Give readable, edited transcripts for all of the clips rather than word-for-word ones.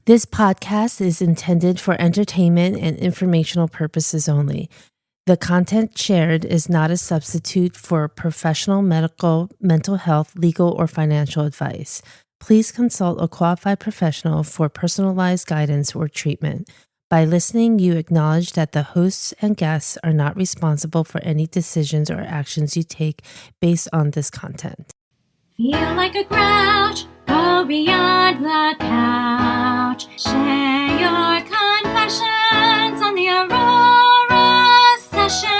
This podcast is intended for entertainment and informational purposes only. The content shared is not a substitute for professional medical, mental health, legal, or financial advice. Please consult a qualified professional for personalized guidance or treatment. By listening, you acknowledge that the hosts and guests are not responsible for any decisions or actions you take based on this content. Feel like a grouch, go beyond the couch. Share your confessions on the Aurora Sessions.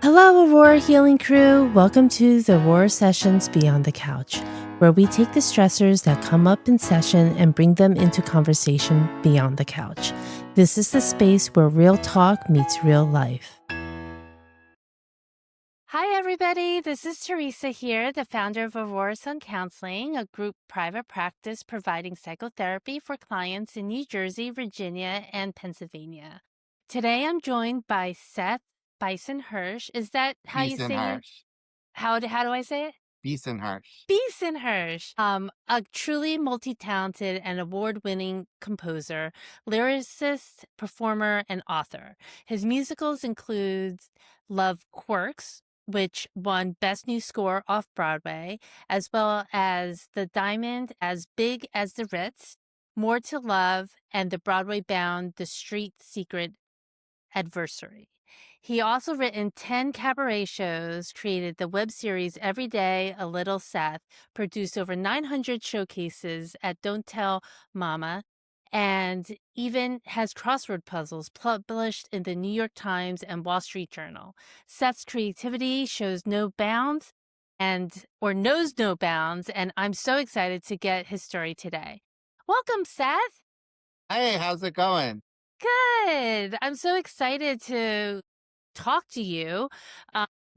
Hello, Aurora Healing Crew. Welcome to the Aurora Sessions Beyond the Couch, where we take the stressors that come up in session and bring them into conversation beyond the couch. This is the space where real talk meets real life. Hi, everybody. This is Teresa here, the founder of Aurora Sun Counseling, a group private practice providing psychotherapy for clients in New Jersey, Virginia, and Pennsylvania. Today, I'm joined by Seth Bisen-Hersh. Is that how you say it? How do I say it? Bisen-Hersh. Bisen-Hersh. A truly multi-talented and award-winning composer, lyricist, performer, and author. His musicals include Love Quirks, which won Best New Score Off-Broadway, as well as The Diamond as Big as the Ritz, More to Love, and the Broadway-bound The Street Secret Adversary. He also written 10 cabaret shows, created the web series Every Day, A Little Seth, produced over 900 showcases at Don't Tell Mama, and even has crossword puzzles published in the New York Times and Wall Street Journal. Seth's creativity shows no bounds or knows no bounds, and I'm so excited to get his story today. Welcome, Seth. Hey, how's it going? Good. I'm so excited to talk to you.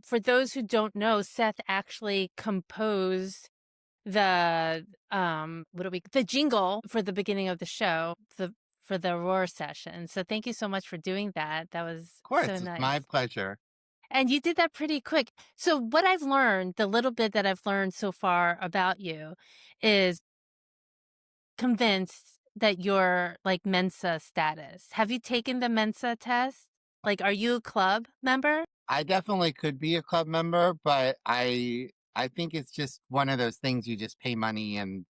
For those who don't know, Seth actually composed the jingle for the beginning of the show for the Aurora session. So thank you so much for doing that. That was Of course, so it's nice. my pleasure. And you did that pretty quick. So what I've learned, the little bit that I've learned so far about you, is convinced that you're like Mensa status. Have you taken the Mensa test? Like, are you a club member? I definitely could be a club member, but I think it's just one of those things you just pay money, and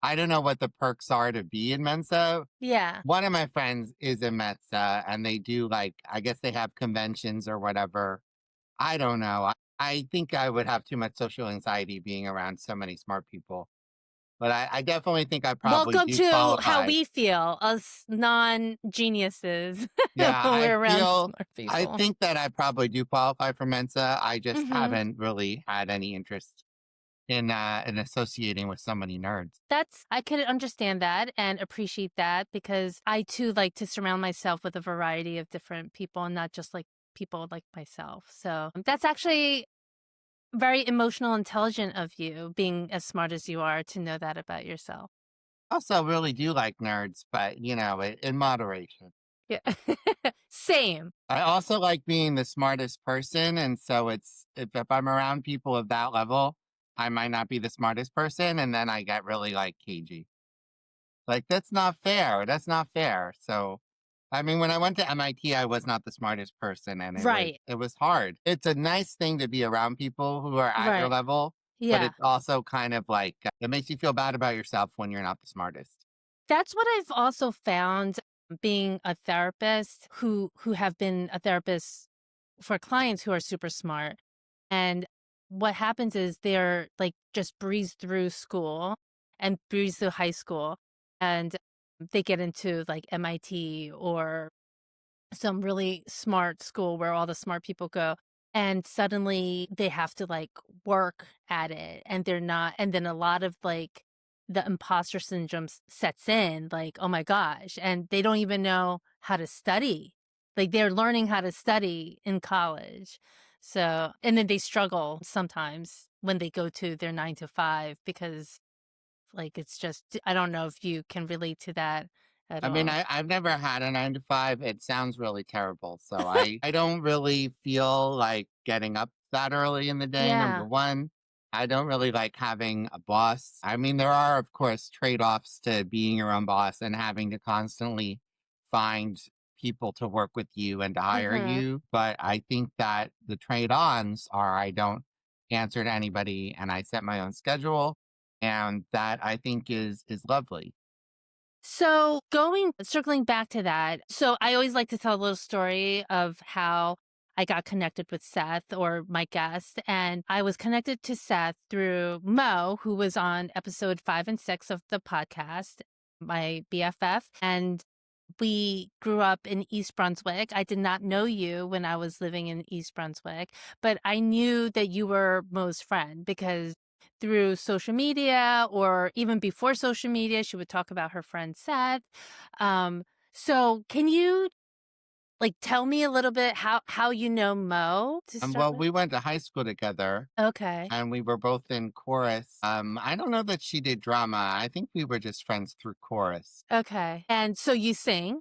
I don't know what the perks are to be in Mensa. Yeah. One of my friends is in Mensa, and they do I guess they have conventions or whatever. I don't know. I think I would have too much social anxiety being around so many smart people. But I definitely think I probably Welcome do to qualify. how we feel, us non-geniuses. Yeah, when we're around feel smart people. I think that I probably do qualify for Mensa. I just Mhm. haven't really had any interest in associating with so many nerds. I could understand that and appreciate that, because I too like to surround myself with a variety of different people and not just like people like myself. So that's actually very emotional, intelligent of you, being as smart as you are, to know that about yourself. Also, really do like nerds, but in moderation. Yeah. Same. I also like being the smartest person, and so if I'm around people of that level, I might not be the smartest person, and then I get really cagey. Like, that's not fair. That's not fair. So, I mean, when I went to MIT, I was not the smartest person, and Right. it was hard. It's a nice thing to be around people who are at your Right. level, but Yeah. it's also kind of it makes you feel bad about yourself when you're not the smartest. That's what I've also found, being a therapist who have been a therapist for clients who are super smart. And what happens is they're like just breeze through school and breeze through high school, and they get into like MIT or some really smart school where all the smart people go. And suddenly they have to like work at it, and they're not. And then a lot of like the imposter syndrome sets in, like, oh my gosh. And they don't even know how to study. Like, they're learning how to study in college. So, and then they struggle sometimes when they go to their 9 to 5, because like, it's just, I don't know if you can relate to that at I mean, all. I've never had a 9 to 5. It sounds really terrible. So I don't really feel like getting up that early in the day, Yeah. number one. I don't really like having a boss. I mean, there are, of course, trade-offs to being your own boss and having to constantly find people to work with you and to hire Mhm. you. But I think that the trade-ons are I don't answer to anybody and I set my own schedule. And that I think is lovely. So circling back to that, so I always like to tell a little story of how I got connected with Seth or my guest. And I was connected to Seth through Mo, who was on episode 5 and 6 of the podcast, my BFF. And we grew up in East Brunswick. I did not know you when I was living in East Brunswick, but I knew that you were Mo's friend because through social media or even before social media, she would talk about her friend Seth. Um, so can you like tell me a little bit how you know Mo to And start well, with? we went to high school together Okay. and we were both in chorus. I don't know that she did drama. I think we were just friends through chorus. Okay. And so you sing?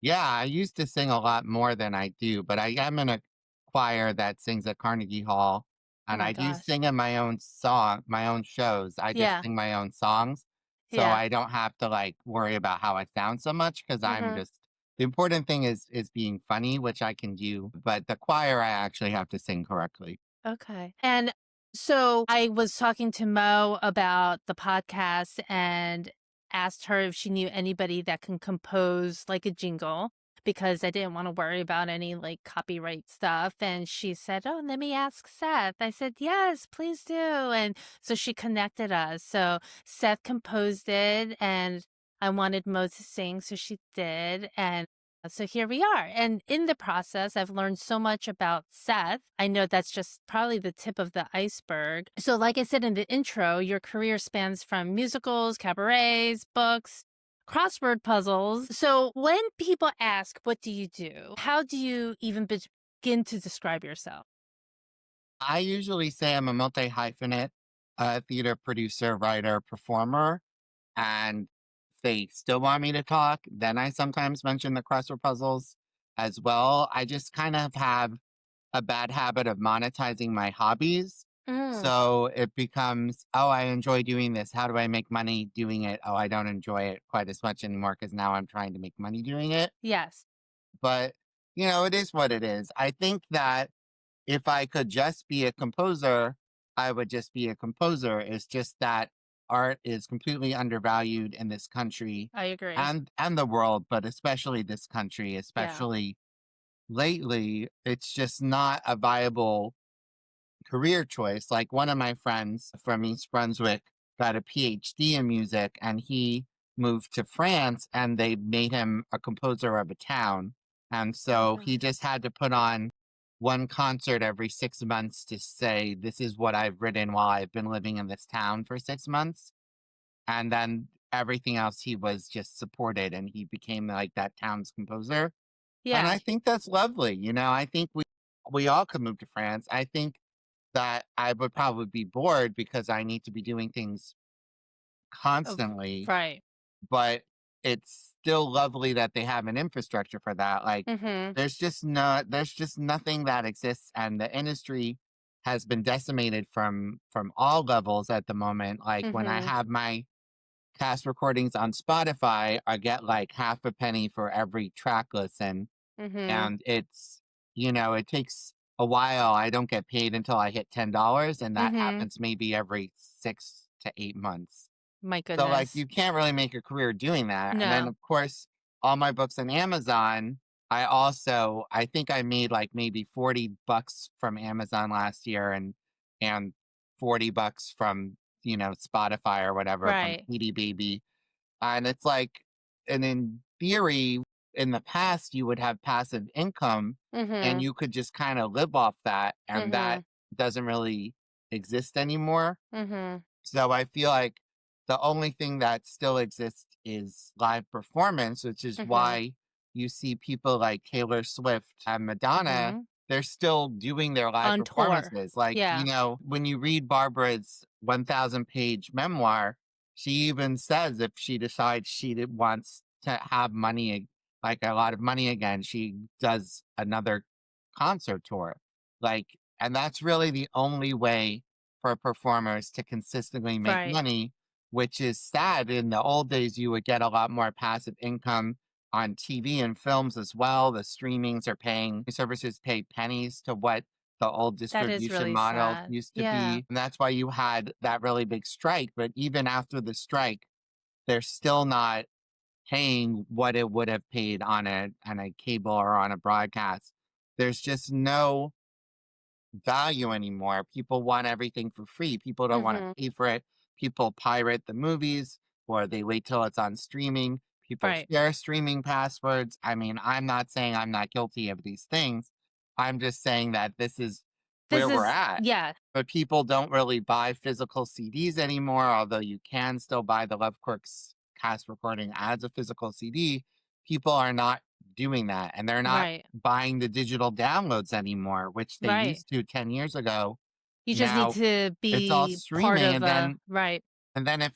Yeah, I used to sing a lot more than I do, but I am in a choir that sings at Carnegie Hall, Oh and my I do gosh. sing in my own shows. I just Yeah. sing my own songs, so Yeah. I don't have to like worry about how I sound so much because I'm Mhm. just the important thing is being funny, which I can do, but the choir I actually have to sing correctly. Okay. And so I was talking to Mo about the podcast and asked her if she knew anybody that can compose like a jingle because I didn't want to worry about any like copyright stuff. And she said, "Oh, let me ask Seth." I said, "Yes, please do." And so she connected us. So Seth composed it and I wanted Mo to sing. So she did. And so here we are. And in the process, I've learned so much about Seth. I know that's just probably the tip of the iceberg. So, like I said in the intro, your career spans from musicals, cabarets, books, crossword puzzles. So, when people ask, what do you do? How do you even begin to describe yourself? I usually say I'm a multi-hyphenate, theater producer, writer, performer. And if they still want me to talk, then I sometimes mention the crossword puzzles as well. I just kind of have a bad habit of monetizing my hobbies. Mm, So it becomes, oh, I enjoy doing this. How do I make money doing it? Oh, I don't enjoy it quite as much anymore because now I'm trying to make money doing it. yes. But, it is what it is. I think that if I could just be a composer, I would just be a composer. It's just that art is completely undervalued in this country I agree. and the world, but especially this country, Yeah. especially lately, it's just not a viable career choice. Like one of my friends from East Brunswick got a PhD in music and he moved to France and they made him a composer of a town. And Oh my so he gosh. just had to put on one concert every 6 months to say, this is what I've written while I've been living in this town for 6 months. And then everything else he was just supported and he became like that town's composer. And Yeah. I think that's lovely. I think we all could move to France. I think that I would probably be bored because I need to be doing things Of constantly, right. but it's still lovely that they have an infrastructure for that. Like Mhm. there's just nothing that exists and the industry has been decimated from all levels at the moment. Like when I Mhm. have my cast recordings on Spotify, I get like half a penny for every track listen Mhm. and it takes a while. I don't get paid until I hit $10, and that Mhm. happens maybe every 6 to 8 months. My So, like, goodness. you can't really make a career doing that. And then, No. of course, all my books on Amazon, I think I made like maybe $40 from Amazon last year and $40 from, Spotify or whatever from Right. PD Baby. And it's like, and in theory, in the past, you would have passive income and Mhm. you could just kind of live off that. And that Mhm. doesn't really exist anymore. Mhm. So I feel like the only thing that still exists is live performance, which is Mhm. why you see people like Taylor Swift and Madonna, Mhm. they're still doing their live On tour. performances. Like, Yeah. when you read Barbara's 1,000-page memoir, she even says if she decides wants to have money, like a lot of money again, she does another concert tour. Like, and that's really the only way for performers to consistently make Right. money, which is sad. In the old days, you would get a lot more passive income on TV and films as well. The streamings are paying, services pay pennies to what the old That is distribution really model sad. used to Yeah. be. And that's why you had that really big strike. But even after the strike, they're still not paying what it would have paid on a cable or on a broadcast. There's just no value anymore. People want everything for free. People don't want to Mhm. pay for it. People pirate the movies or they wait till it's on streaming. People Right. share streaming passwords. I mean, I'm not saying I'm not guilty of these things. I'm just saying that this is This where we're is at. yeah. But people don't really buy physical CDs anymore, although you can still buy the Love Quirks cast recording as a physical CD. People are not doing that, and they're not Right. buying the digital downloads anymore, which they Right. used to 10 years ago. You just need Now to it's all be part streaming, of and a then right. if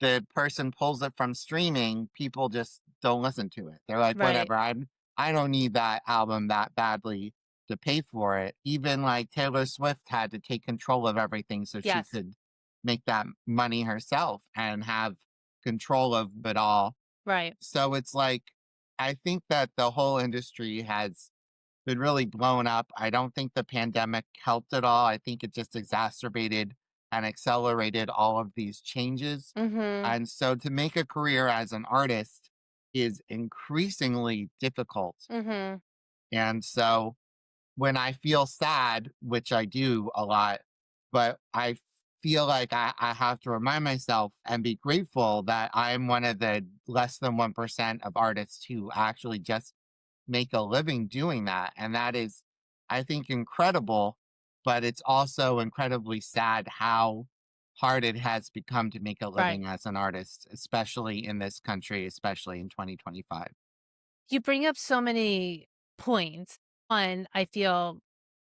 the person pulls it from streaming, people just don't listen to it. They're like, Right. whatever, I don't need that album that badly to pay for it. Even like Taylor Swift had to take control of everything so she Yes. could make that money herself and have control of it all. Right. So it's like, I think that the whole industry has been really blown up. I don't think the pandemic helped at all. I think it just exacerbated and accelerated all of these changes. Mhm. And so to make a career as an artist is increasingly difficult. Mhm. And so when I feel sad, which I do a lot, but I feel like I have to remind myself and be grateful that I'm one of the less than 1% of artists who actually just make a living doing that. And that is, I think, incredible, but it's also incredibly sad how hard it has become to make a Right. living as an artist, especially in this country, especially in 2025. You bring up so many points. One, I feel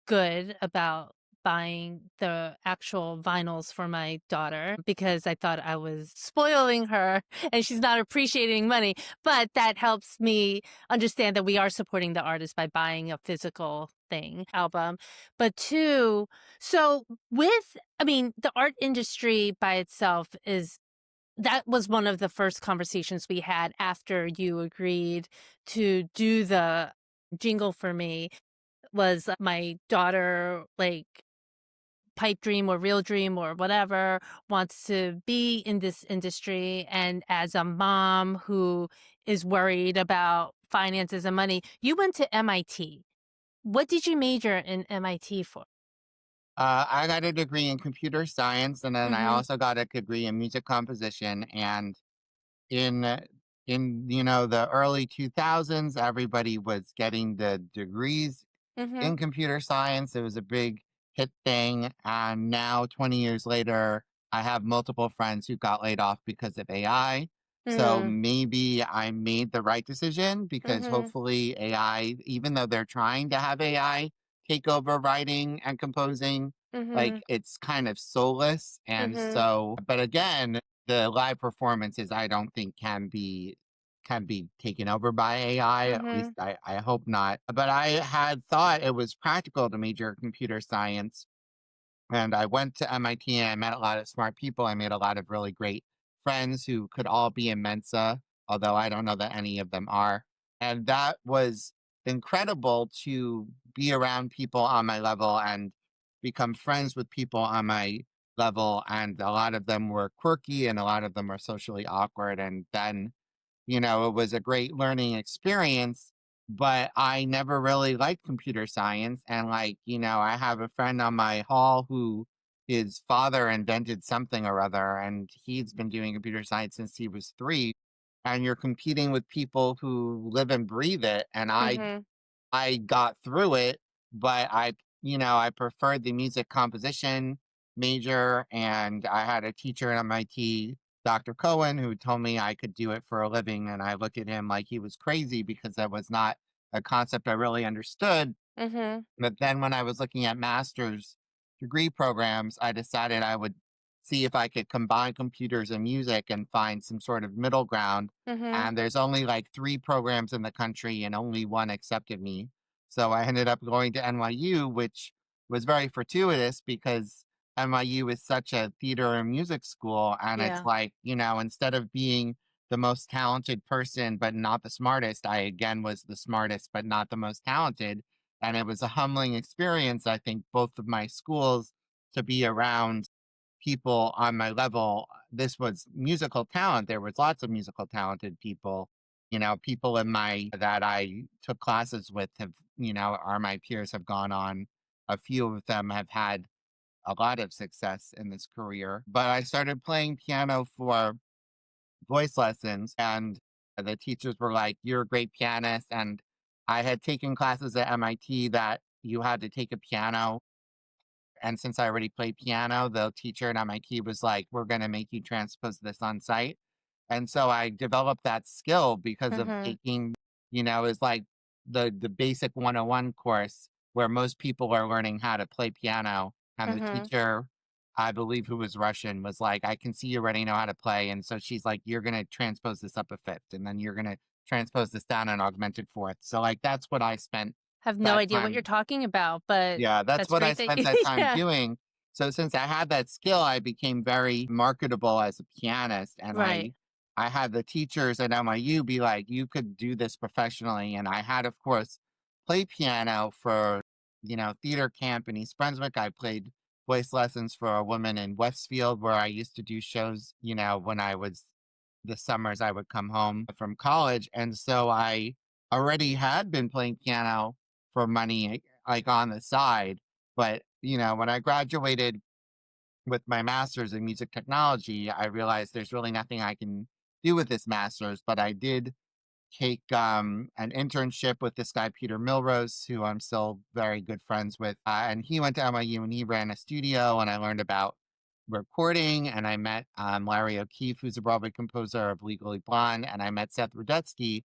good about buying the actual vinyls for my daughter because I thought I was spoiling her and she's not appreciating money. But that helps me understand that we are supporting the artist by buying a physical thing, album. But two, so I mean, the art industry by itself is that was one of the first conversations we had after you agreed to do the jingle for me was my daughter, like, pipe dream or real dream or whatever, wants to be in this industry. And as a mom who is worried about finances and money, you went to MIT. What did you major in MIT for? I got a degree in computer science, and then I Mm-hmm. also got a degree in music composition. And in the early 2000s, everybody was getting the degrees Mm-hmm. in computer science. It was a big hit thing. And now, 20 years later, I have multiple friends who got laid off because of AI. So Mm-hmm. maybe I made the right decision because Mm-hmm. hopefully AI, even though they're trying to have AI take over writing and composing, Mm-hmm. like it's kind of soulless. And Mm-hmm. so, but again, the live performances I don't think can be taken over by AI. At Mm-hmm. least I hope not. But I had thought it was practical to major in computer science. And I went to MIT and I met a lot of smart people. I made a lot of really great friends who could all be in Mensa, although I don't know that any of them are. And that was incredible to be around people on my level and become friends with people on my level. And a lot of them were quirky and a lot of them were socially awkward. And then it was a great learning experience, but I never really liked computer science. And I have a friend on my hall who his father invented something or other, and he's been doing computer science since he was 3. And you're competing with people who live and breathe it. And Mm-hmm. I got through it, but I preferred the music composition major, and I had a teacher at MIT, Dr. Cohen, who told me I could do it for a living. And I looked at him like he was crazy because that was not a concept I really understood. Mm-hmm. But then when I was looking at master's degree programs, I decided I would see if I could combine computers and music and find some sort of middle ground. Mm-hmm. And there's only like 3 programs in the country, and only one accepted me. So I ended up going to NYU, which was very fortuitous because NYU is such a theater and music school. And it's Yeah. like, instead of being the most talented person, but not the smartest, I again was the smartest, but not the most talented. And it was a humbling experience, I think, both of my schools to be around people on my level. This was musical talent. There was lots of musical talented people. People in my that I took classes with have, are my peers have gone on. A few of them have had a lot of success in this career. But I started playing piano for voice lessons, and the teachers were like, "You're a great pianist." And I had taken classes at MIT that you had to take a piano, and since I already played piano, the teacher at MIT was like, "We're going to make you transpose this on site." And so I developed that skill because of Mhm. taking, is like the basic 101 course where most people are learning how to play piano. And the Mhm. teacher, I believe, who was Russian, was like, "I can see you already know how to play." And so she's like, "You're going to transpose this up a fifth, and then you're going to transpose this down an augmented fourth." So like that's what I spent Have no that idea what you're time. talking about, but Yeah, that's that's what I great that spent you that time yeah. doing. So since I had that skill, I became very marketable as a pianist, and Right. I had the teachers at NYU be like, "You could do this professionally." And I had, of course, played piano for, theater camp in East Brunswick. I played voice lessons for a woman in Westfield where I used to do shows, when I was the summers I would come home from college. And so I already had been playing piano for money, like on the side. But, when I graduated with my master's in music technology, I realized there's really nothing I can do with this master's. But I did take an internship with this guy, Peter Milrose, who I'm still very good friends with. And he went to NYU and he ran a studio, and I learned about recording. And I met Larry O'Keefe, who's a Broadway composer of Legally Blonde. And I met Seth Rudetsky,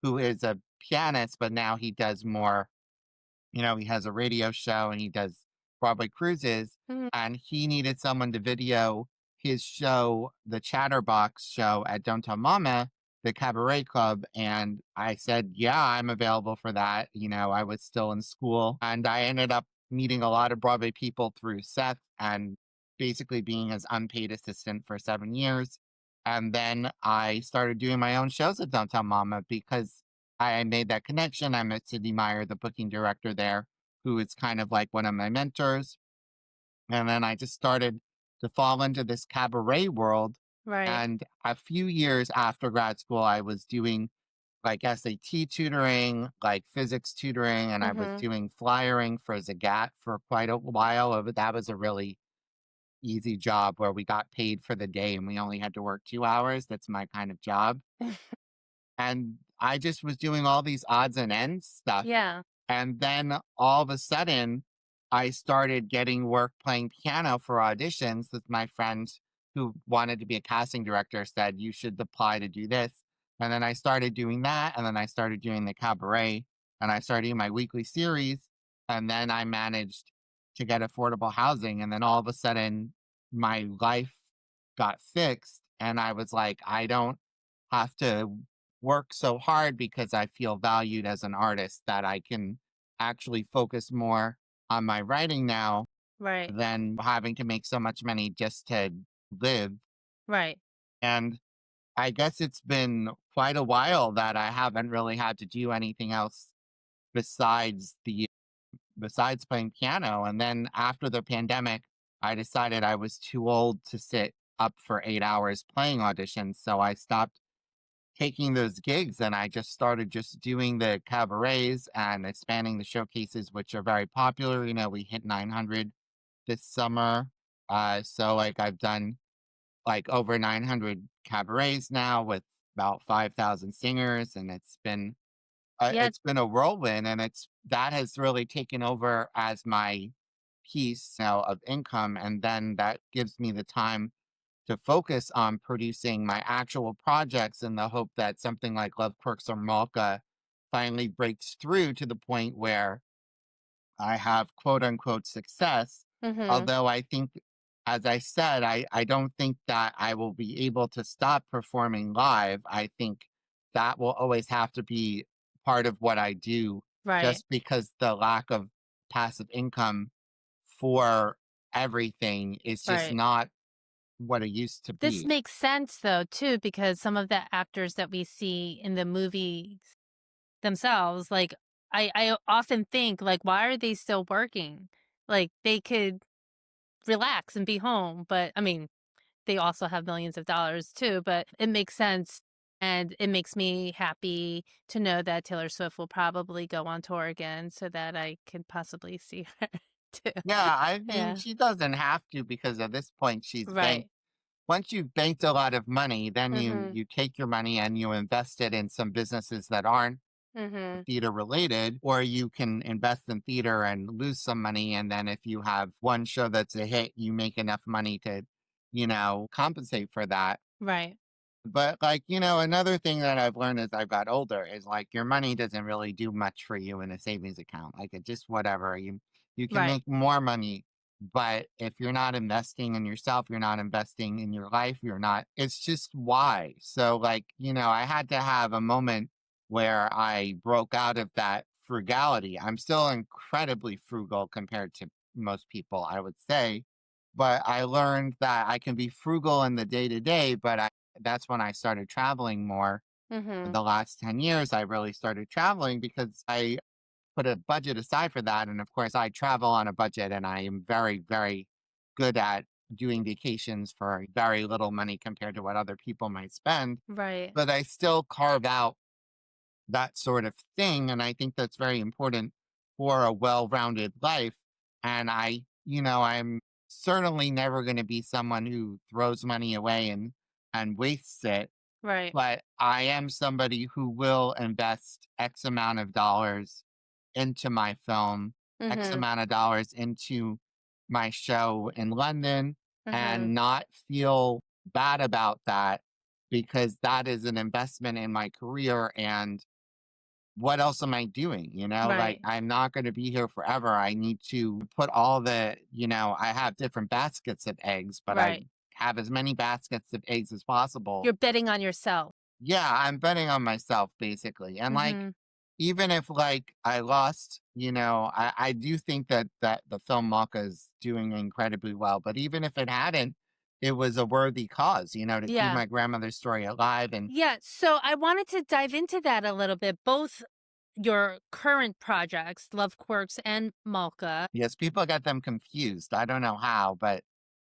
who is a pianist, but now he does more, he has a radio show and he does Broadway cruises, Mhm. and he needed someone to video his show, the Chatterbox show at Don't Tell Mama, the cabaret club. And I said, "Yeah, I'm available for that." I was still in school, and I ended up meeting a lot of Broadway people through Seth and basically being his unpaid assistant for 7 years. And then I started doing my own shows at Don't Tell Mama because I made that connection. I met Sydney Meyer, the booking director there, who is kind of like one of my mentors. And then I just started to fall into this cabaret world. Right. And a few years after grad school, I was doing like SAT tutoring, like physics tutoring, and I was Mhm. doing flyering for Zagat for quite a while. That was a really easy job where we got paid for the day and we only had to work 2 hours. That's my kind of job. And I just was doing all these odds and ends stuff. Yeah. And then all of a sudden, I started getting work playing piano for auditions with my friend who wanted to be a casting director said, "You should apply to do this." And then I started doing that. And then I started doing the cabaret, and I started doing my weekly series. And then I managed to get affordable housing. And then all of a sudden, my life got fixed. And I was like, I don't have to work so hard because I feel valued as an artist, that I can actually focus more on my writing now Right. than having to make so much money just to live. Right. And I guess it's been quite a while that I haven't really had to do anything else besides besides playing piano. And then after the pandemic, I decided I was too old to sit up for 8 hours playing auditions. So I stopped taking those gigs, and I just started just doing the cabarets and expanding the showcases, which are very popular. We hit 900 this summer. So like I've done like over 900 cabarets now with about 5,000 singers, and Yeah. it's been a whirlwind, and that has really taken over as my piece now of income. And then that gives me the time to focus on producing my actual projects in the hope that something like Love Quirks or Malka finally breaks through to the point where I have quote unquote success. Mhm. Although I think, as I said, I don't think that I will be able to stop performing live. I think that will always have to be part of what I do Right. just because the lack of passive income for everything is just Right. not what it used to This be. makes sense though too, because some of the actors that we see in the movies themselves, like I often think like, why are they still working? Like they could relax and be home, but I mean, they also have millions of dollars too, but it makes sense. And it makes me happy to know that Taylor Swift will probably go on tour again so that I can possibly see her too. Yeah, I mean, Yeah. she doesn't have to because at this point she's banked. Right. Once you've banked a lot of money, then you Mhm. you take your money and you invest it in some businesses that aren't Mhm. theater related, or you can invest in theater and lose some money. And then if you have one show that's a hit, you make enough money to, compensate for that. Right. But like, another thing that I've learned as I've got older is like your money doesn't really do much for you in a savings account. Like it just whatever. You can Right. make more money, but if you're not investing in yourself, you're not investing in your life, you're not it's just why. So like, I had to have a moment where I broke out of that frugality. I'm still incredibly frugal compared to most people, I would say. But I learned that I can be frugal in the day to day, but that's when I started traveling more. Mhm. The last 10 years, I really started traveling because I put a budget aside for that. And of course, I travel on a budget and I am very, very good at doing vacations for very little money compared to what other people might spend. Right. But I still carve out that sort of thing. And I think that's very important for a well rounded life. And I'm certainly never going to be someone who throws money away and wastes it, Right. but I am somebody who will invest X amount of dollars into my film, X Mhm. amount of dollars into my show in London, Mhm. and not feel bad about that because that is an investment in my career. And what else am I doing? Like Right. I'm not going to be here forever. I need to put all I have different baskets of eggs, but I Right. have as many baskets of eggs as possible. You're betting on yourself. Yeah, I'm betting on myself basically. And like, Mhm. even if like I lost, I do think that the film Malka is doing incredibly well. But even if it hadn't, it was a worthy cause, to keep Yeah. my grandmother's story alive. And Yeah, so I wanted to dive into that a little bit, both your current projects, Love Quirks and Malka. yes, people get them confused. I don't know how, but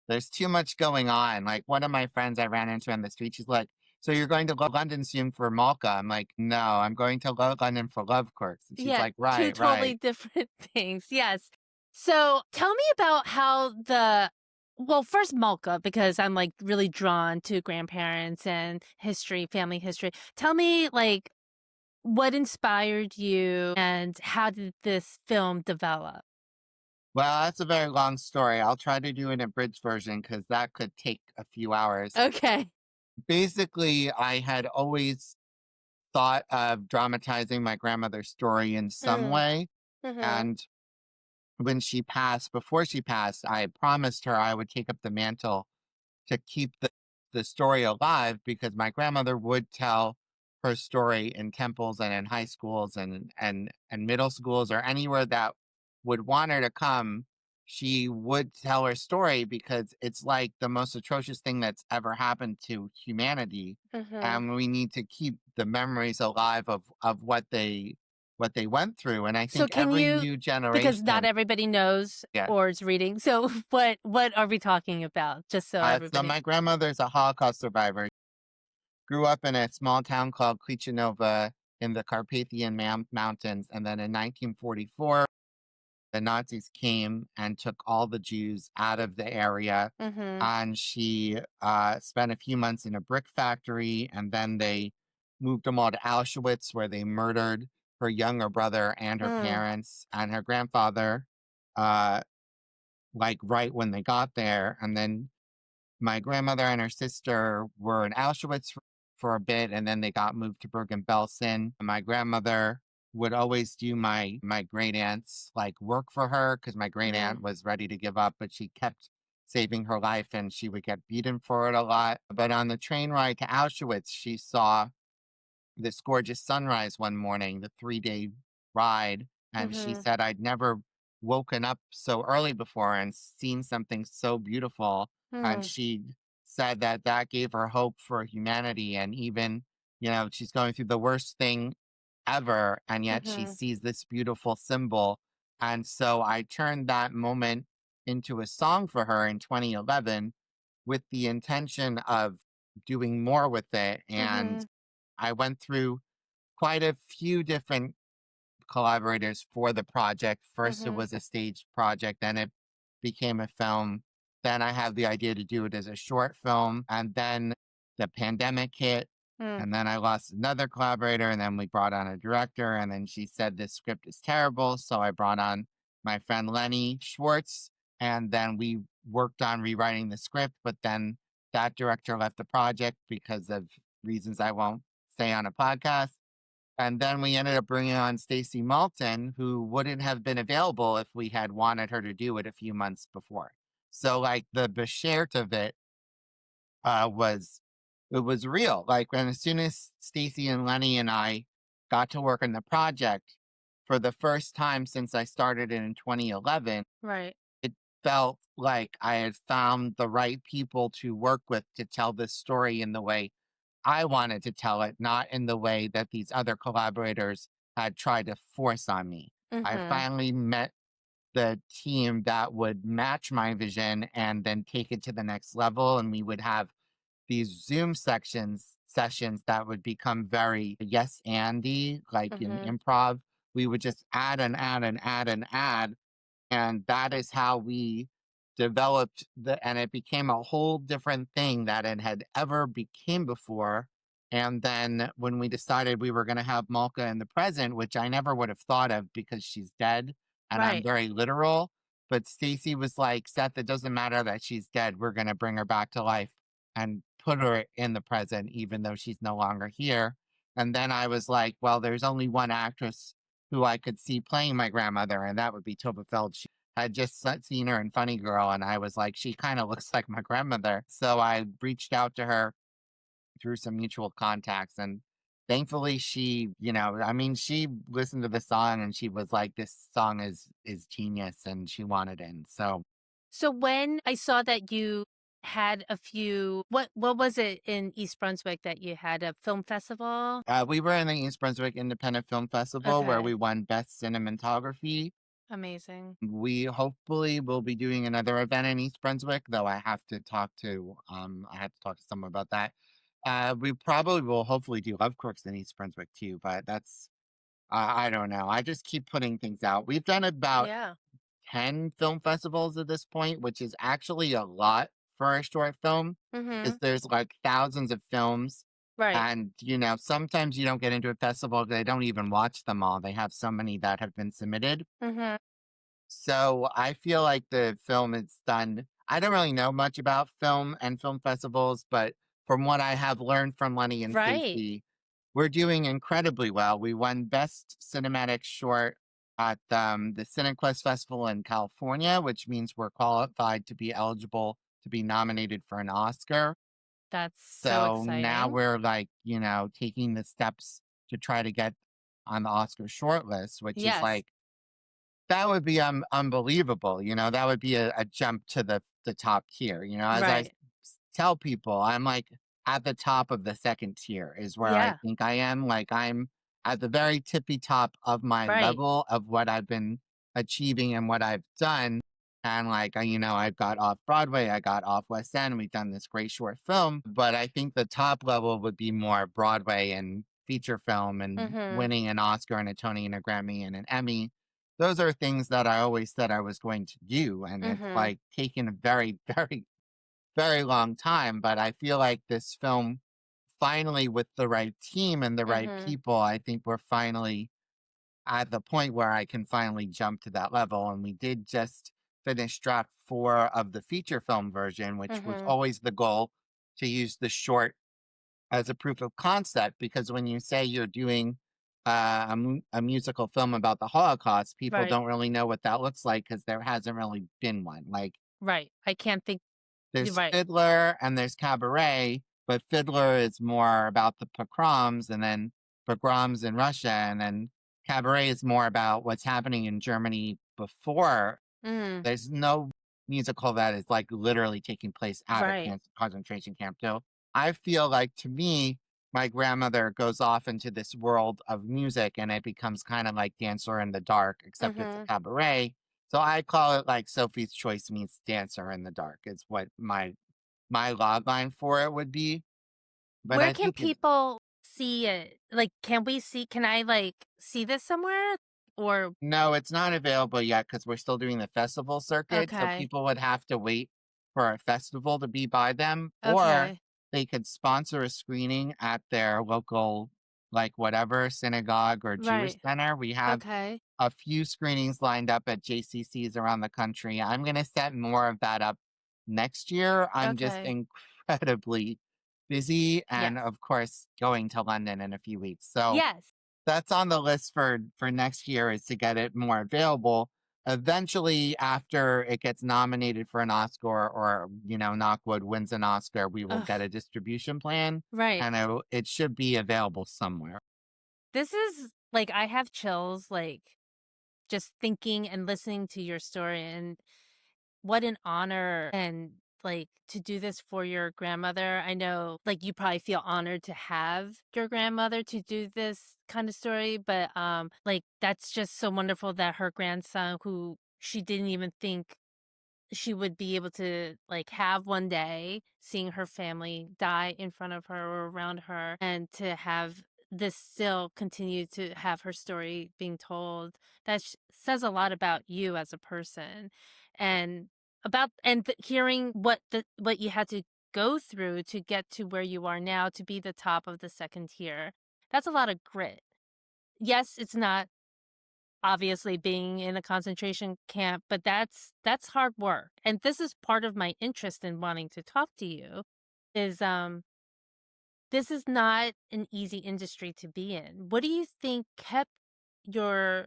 there's too much going on. Like one of my friends I ran into on the street, she's like, "So you're going to London soon for Malka?" I'm like, "No, I'm going to London for Love Quirks." And she's Yeah, like, two "Right, totally right." different things. Yes. So tell me about how well, first Malka, because I'm like really drawn to grandparents and history, family history. Tell me like what inspired you and how did this film develop? Well, that's a very long story. I'll try to do an abridged version because that could take a few hours. Okay. Basically, I had always thought of dramatizing my grandmother's story in some Mm. way. Mhm. And before she passed, I promised her I would take up the mantle to keep the story alive because my grandmother would tell her story in temples and in high schools and middle schools or anywhere that would want her to come. She would tell her story because it's like the most atrocious thing that's ever happened to humanity. Mhm. And we need to keep the memories alive of what they went through. And I So think can every you, new because not generation, everybody knows yeah. or is reading. So what are we talking about? Just so So everybody. my grandmother's a Holocaust survivor. Grew up in a small town called Klichinova in the Carpathian Mountains. And then in 1944, the Nazis came and took all the Jews out of the area. Mhm. And she spent a few months in a brick factory. And then they moved them all to Auschwitz, where they murdered her younger brother and her Mm. parents and her grandfather, uh, like right when they got there. And then my grandmother and her sister were in Auschwitz for a bit, and then they got moved to Bergen-Belsen. My grandmother would always do my great aunt's like work for her because my great Mhm. aunt was ready to give up, but she kept saving her life, and she would get beaten for it a lot. But on the train ride to Auschwitz, she saw this gorgeous sunrise one morning, the 3-day ride, and she Mhm. said, "I'd never woken up so early before and seen something so beautiful. And Mm, she said that that gave her hope for humanity. And even, she's going through the worst thing ever. And yet she mhm, sees this beautiful symbol. And so I turned that moment into a song for her in 2011 with the intention of doing more with it. And mhm, I went through quite a few different collaborators for the project. First, it mhm, was a staged project, then it became a film. Then I had the idea to do it as a short film, and then the pandemic hit, mm, and then I lost another collaborator, and then we brought on a director, and then she said this script is terrible, so I brought on my friend Lenny Schwartz, and then we worked on rewriting the script, but then that director left the project because of reasons I won't say on a podcast. And then we ended up bringing on Stacey Malton, who wouldn't have been available if we had wanted her to do it a few months before. So, like, the beshert of it was it was real. Like, when as soon as Stacey and Lenny and I got to work on the project for the first time since I started it in 2011, right, it felt like I had found the right people to work with to tell this story in the way I wanted to tell it, not in the way that these other collaborators had tried to force on me. I mhm, finally met the team that would match my vision and then take it to the next level. And we would have these Zoom sessions that would become very yes Andy, like in mhm, improv. We would just add and add and add and add, and that is how we developed and it became a whole different thing that it had ever became before. And then when we decided we were going to have Malka in the present, which I never would have thought of because she's dead and I'm right, very literal, but Stacy was like, Seth, it doesn't matter that she's dead. We're going to bring her back to life and put her in the present, even though she's no longer here. And then I was like, well, there's only one actress who I could see playing my grandmother, and that would be Tova Feld. I had just seen her in Funny Girl, and I was like, she kind of looks like my grandmother. So I reached out to her through some mutual contacts, and thankfully, I mean, she listened to the song and she was like, "This song is genius," and she wanted in. So So when I saw that you had a few what was it in East Brunswick that you had a film festival? we were in the East Brunswick Independent Film Festival where we Okay, won Best Cinematography. amazing. We hopefully will be doing another event in East Brunswick, though I have to talk to someone about that. We probably will hopefully do Love Quirks in East Brunswick too, but that's I don't know. I just keep putting things out. We've done about Yeah. 10 film festivals at this point, which is actually a lot for a short film, because Mhm. there's like thousands of films. Right. And, sometimes you don't get into a festival, they don't even watch them all. They have so many that have been submitted. Mhm. So I feel like the film is done. I don't really know much about film and film festivals, but from what I have learned from Lenny and Right. Stacey, we're doing incredibly well. We won Best Cinematic Short at the CineQuest Festival in California, which means we're qualified to be eligible to be nominated for an Oscar. That's so So now exciting. we're like, taking the steps to try to get on the Oscar shortlist, which is Yes. like that would be unbelievable, that would be a jump to the top tier, as Right. tell people, I'm, like, at the top of the 2nd tier is where I Yeah. think I am, like, I'm at the very tippy top of my Right. level of what I've been achieving and what I've done, and, like, I've got Off-Broadway, I got Off West End, we've done this great short film, but I think the top level would be more Broadway and feature film and Mhm. winning an Oscar and a Tony and a Grammy and an Emmy. Those are things that I always said I was going to do, and it's, Mhm. like, taken a very, very, very long time, but I feel like this film finally with the right team and the right Mhm. people, I think we're finally at the point where I can finally jump to that level, and we did just finish draft 4 of the feature film version, which was Mhm. always the goal to use the short as a proof of concept, because when you say you're doing a musical film about the Holocaust, people Right. don't really know what that looks like because there hasn't really been one. Like, Right. I can't think you're there's right. Fiddler and there's Cabaret, but Fiddler is more about the pogroms and then pogroms in Russia, and then Cabaret is more about what's happening in Germany before. Mm, There's no musical that is like literally taking place at a right. concentration camp. So I feel like to me, my grandmother goes off into this world of music and it becomes kind of like Dancer in the Dark, except it's a Mhm. cabaret. So I call it like Sophie's Choice meets Dancer in the Dark, is what my log line for it would be. But Where I can think it's people see it? Like, can I, like, see this somewhere? Or no, it's not available yet because we're still doing the festival circuit, so okay, people would have to wait for a festival to be by them, or okay, they could sponsor a screening at their local, like, whatever, synagogue or Jewish right, center. We have okay, a few screenings lined up at JCCs around the country. I'm gonna set more of that up next year. I'm just okay. incredibly busy and, Yes. of course, going to London in a few weeks, so Yes. that's on the list for next year is to get it more available. Eventually, after it gets nominated for an Oscar or, knockwood wins an Oscar, we will Ugh, get a distribution plan right. and it should be available somewhere. This is like, I have chills, like, just thinking and listening to your story, and what an honor, and, like, to do this for your grandmother. I know, like, you probably feel honored to have your grandmother to do this kind of story, but, like, that's just so wonderful that her grandson, who she didn't even think she would be able to, like, have one day, seeing her family die in front of her or around her, and to have this still continue to have her story being told. That says a lot about you as a person, and hearing what you had to go through to get to where you are now, to be the top of the second tier. That's a lot of grit. Yes, it's not obviously being in a concentration camp, but that's hard work. And this is part of my interest in wanting to talk to you is this is not an easy industry to be in. What do you think kept your,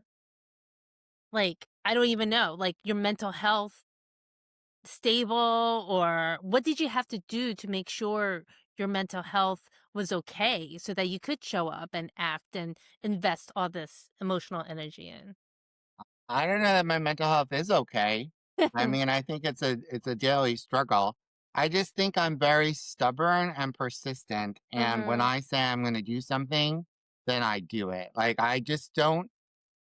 like, I don't even know, like, your mental health stable, or what did you have to do to make sure your mental health was okay so that you could show up and act and invest all this emotional energy in? I don't know that my mental health is okay. I mean, I think it's a daily struggle. I just think I'm very stubborn and persistent. And when Mhm. I say I'm going to do something, then I do it. Like I just don't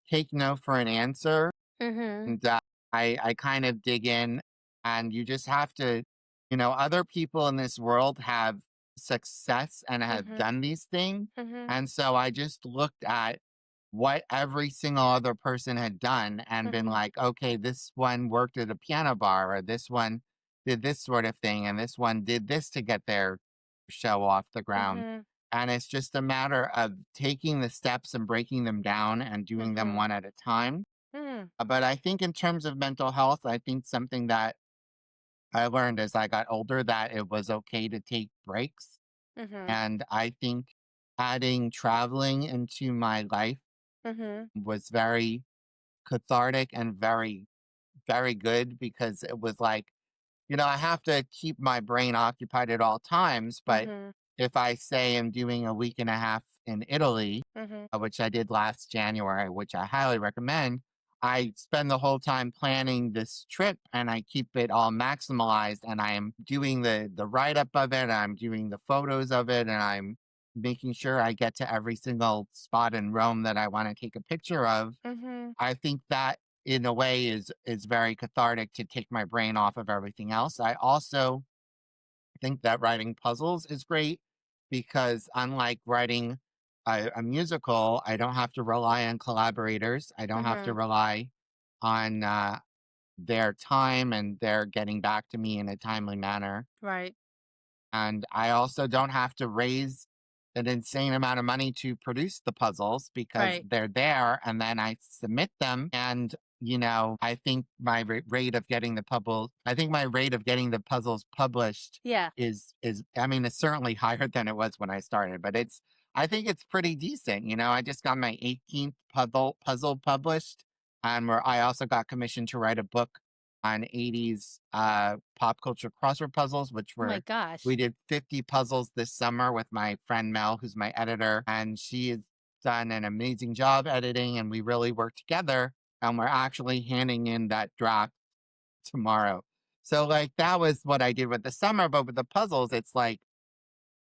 take no for an answer. Mhm. And I kind of dig in, and you just have to, other people in this world have success and have Mhm. done these things. Mhm. And so I just looked at what every single other person had done and been Mhm. like, okay, this one worked at a piano bar, or this one did this sort of thing, and this one did this to get their show off the ground. Mhm. And it's just a matter of taking the steps and breaking them down and doing them Mhm. one at a time. Mhm. But I think in terms of mental health, I think something that I learned as I got older that it was okay to take breaks. Mhm. And I think adding traveling into my life Mhm. was very cathartic and very, very good because it was like, I have to keep my brain occupied at all times. But Mhm. if I say I'm doing a week and a half in Italy, Mhm. which I did last January, which I highly recommend, I spend the whole time planning this trip and I keep it all maximalized and I am doing the write up of it, I'm doing the photos of it, and I'm making sure I get to every single spot in Rome that I want to take a picture of. Mhm. I think that in a way is very cathartic to take my brain off of everything else. I also think that writing puzzles is great because unlike writing a musical, I don't have to rely on collaborators. I don't have to Mhm. rely on their time and their getting back to me in a timely manner. Right. And I also don't have to raise an insane amount of money to produce the puzzles because Right. they're there and then I submit them. And, I think my rate of getting the puzzles published Yeah. I mean, it's certainly higher than it was when I started, but I think it's pretty decent. I just got my 18th puzzle published, and where I also got commissioned to write a book on 80s pop culture crossword puzzles, which Oh my we gosh. did 50 puzzles this summer with my friend Mel, who's my editor, and she has done an amazing job editing, and we really work together. and we're actually handing in that draft tomorrow. So like that was what I did with the summer, but with the puzzles, it's like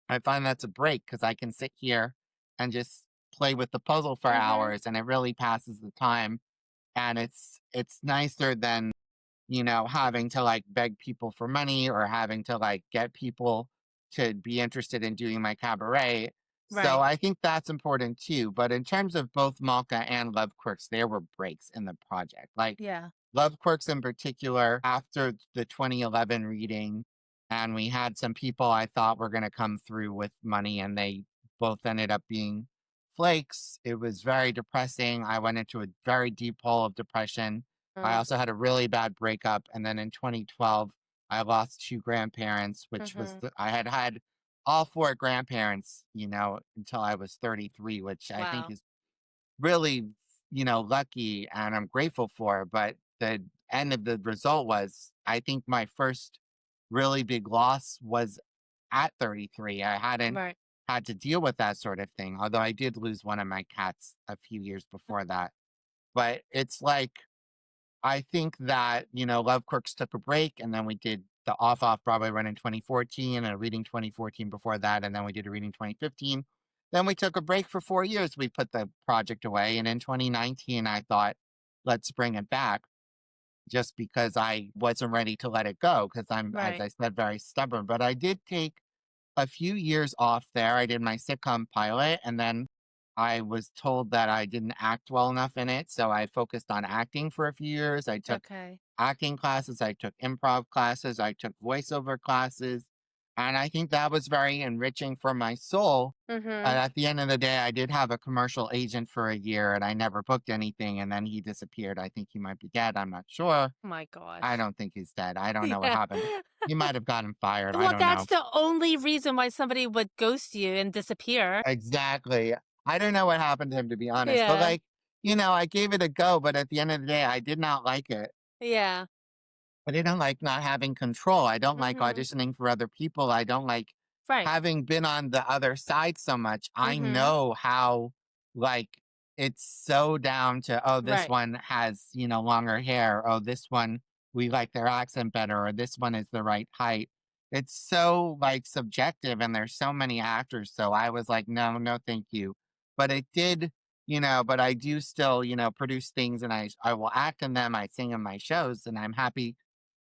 I find that's a break because I can sit here and just play with the puzzle for Mhm. hours and it really passes the time. And it's nicer than, having to like beg people for money or having to like get people to be interested in doing my cabaret. So Right. I think that's important too. But in terms of both Malka and Love Quirks, there were breaks in the project. Like Yeah. Love Quirks in particular, after the 2011 reading, and we had some people I thought were going to come through with money, and they both ended up being flakes. It was very depressing. I went into a very deep hole of depression. I Mm. also had a really bad breakup. And then in 2012, I lost two grandparents, which was, Mhm. I had had all four grandparents, until I was 33, which I think Wow. is really, lucky and I'm grateful for. But the end of the result was, I think my first really big loss was at 33. I hadn't Right. had to deal with that sort of thing, although I did lose one of my cats a few years before that. But it's like, I think that, Love Quirks took a break and then we did the Off-Broadway run in 2014 and a reading 2014 before that. And then we did a reading 2015. Then we took a break for 4 years. We put the project away. And in 2019, I thought, let's bring it back just because I wasn't ready to let it go because I'm, as Right. I said, very stubborn. But I did take a few years off there. I did my sitcom pilot and then I was told that I didn't act well enough in it. So I focused on acting for a few years. I took Okay. acting classes, I took improv classes, I took voiceover classes. And I think that was very enriching for my soul. Mhm. At the end of the day, I did have a commercial agent for a year and I never booked anything. And then he disappeared. I think he might be dead. I'm not sure. My I gosh. don't think he's dead. I don't know what Yeah. happened. He might have gotten fired. I Well, don't that's know. the only reason why somebody would ghost you and disappear. Exactly. I don't know what happened to him, to be honest. But Yeah. like, I gave it a go. But at the end of the day, I did not like it. Yeah. I didn't like not having control. I don't like Mhm. auditioning for other people. I don't like Right. having been on the other side so much. I Mhm. know how, like, it's so down to, oh, this Right. one has, longer hair. Oh, this one, we like their accent better. Or this one is the right height. It's so, like, subjective. And there's so many actors. So I was like, no, no, thank you. But it did, but I do still, produce things and I will act in them. I sing in my shows and I'm happy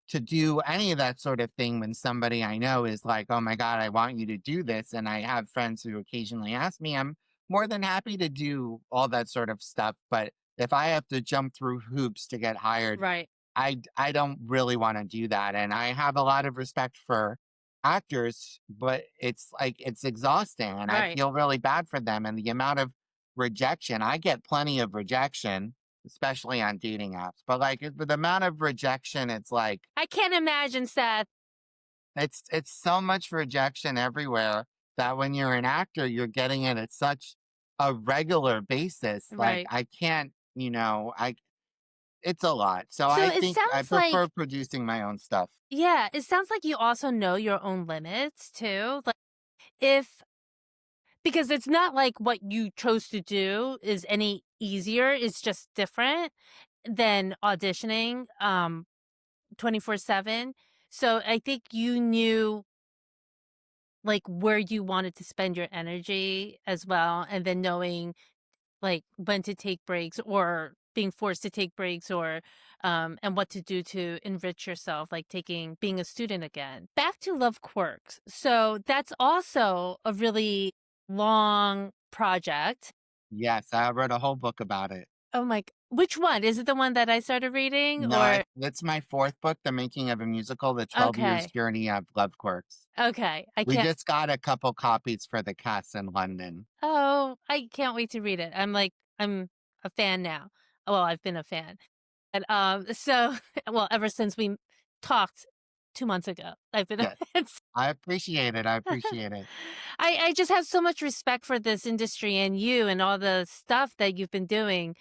to do any of that sort of thing when somebody I know is like, "Oh my god, I want you to do this," and I have friends who occasionally ask me, I'm more than happy to do all that sort of stuff, but if I have to jump through hoops to get hired, Right. I don't really wanna do that, and I have a lot of respect for actors, but it's like, it's exhausting, and I Right. feel really bad for them, and the amount of rejection I get plenty of rejection, especially on dating apps, but, like, the amount of rejection, it's like I can't imagine, Seth. it's so much rejection everywhere that when you're an actor, you're getting it at such a regular basis. Like Right. I can't, I it's a lot. So So I it think I sounds prefer like producing my own stuff. yeah, it sounds like you also know your own limits too. Like if because it's not like what you chose to do is any easier, it's just different than auditioning 24/7. So I think you knew like where you wanted to spend your energy as well and then knowing like when to take breaks or being forced to take breaks or and what to do to enrich yourself like taking being a student again. Back to Love Quirks. So that's also a really long project. Yes, I wrote a whole book about it. Oh my which one? Is it the one that I started reading No, or that's my fourth book, The Making of a Musical, The 12 Years okay. Journey of Love Quirks. Okay. I We can't just got a couple copies for the cast in London. oh, I can't wait to read it. I'm a fan now. Well, I've been a fan. And, so well, ever since we talked 2 months ago, I've been Yes. it's I appreciate it. I appreciate it. I just have so much respect for this industry and you and all the stuff that you've been doing.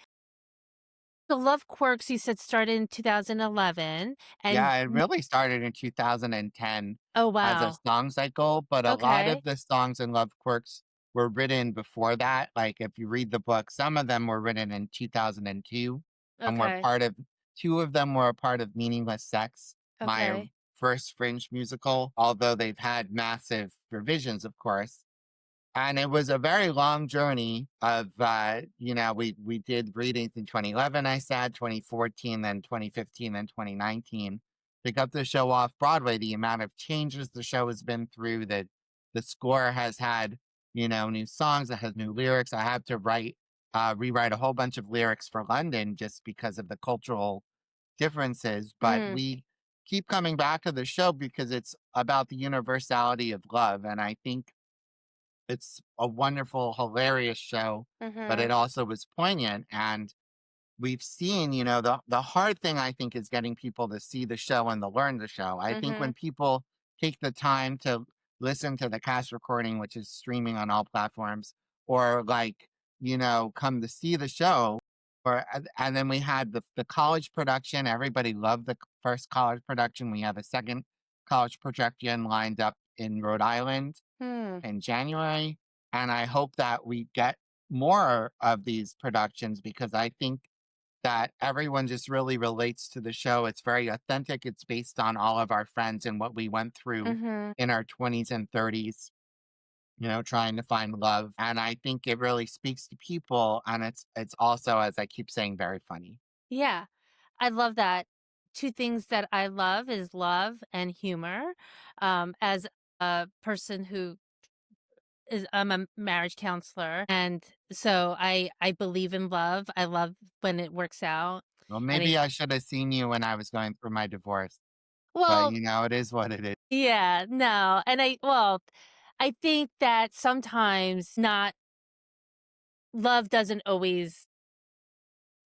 The Love Quirks, you said, started in 2011, and Yeah, it really started in 2010 oh, as a wow. song cycle, but a lot of Okay. the songs in Love Quirks were written before that. Like if you read the book, some of them were written in 2002. and were Okay. part of 2 of them were a part of Meaningless Sex, my Okay. first Fringe musical, although they've had massive revisions, of course. And it was a very long journey of, we did readings in 2011, I said, 2014, then 2015, then 2019. Pick up the show off Broadway, the amount of changes the show has been through, that the score has had, new songs, it has new lyrics. I had to rewrite a whole bunch of lyrics for London just because of the cultural differences. But Mm. we keep coming back to the show because it's about the universality of love. And I think it's a wonderful, hilarious show, but it Mhm. also was poignant. And we've seen, the hard thing I think is getting people to see the show and to learn the show. I think when Mhm. people take the time to listen to the cast recording, which is streaming on all platforms, or like, come to see the show, and then we had the college production. Everybody loved the first college production. We have a second college production lined up in Rhode Island Hmm. in January. And I hope that we get more of these productions because I think that everyone just really relates to the show. It's very authentic. It's based on all of our friends and what we went through Mhm. in our 20s and 30s, trying to find love. And I think it really speaks to people. And it's also, as I keep saying, very funny. Yeah. I love that. 2 things that I love is love and humor. As a person who I'm a marriage counselor, and so I believe in love. I love when it works out, Well, and maybe I should have seen you when I was going through my divorce, but well, it is what it is. yeah, no, and I think that sometimes not love doesn't always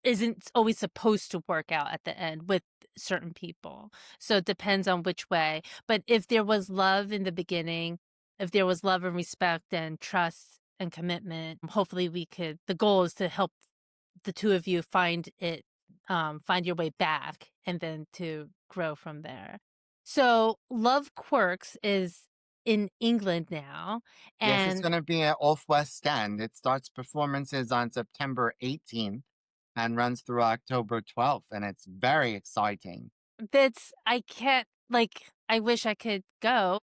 isn't always supposed to work out at the end with certain people. So it depends on which way. But if there was love in the beginning, if there was love and respect and trust and commitment, hopefully the goal is to help the 2 of you find your way back and then to grow from there. So Love Quirks is in England now, Yes, it's and going to be at Off West End. It starts performances on September 18th and runs through October 12th, and it's very exciting. I can't, I wish I could go.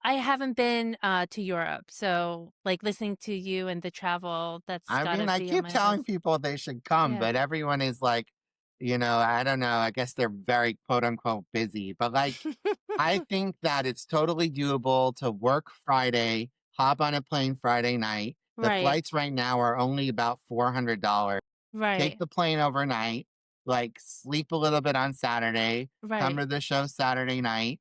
I haven't been, to Europe, so, listening to you and the travel, that's I mean, gotta I be on keep my telling list. people they should come, Yeah. but everyone is like, I don't know. I guess they're very quote unquote busy, but I think that it's totally doable to work Friday, hop on a plane Friday night. The Right, flights right now are only about $400. Take right, the plane overnight, sleep a little bit on Saturday, come right, to the show Saturday night,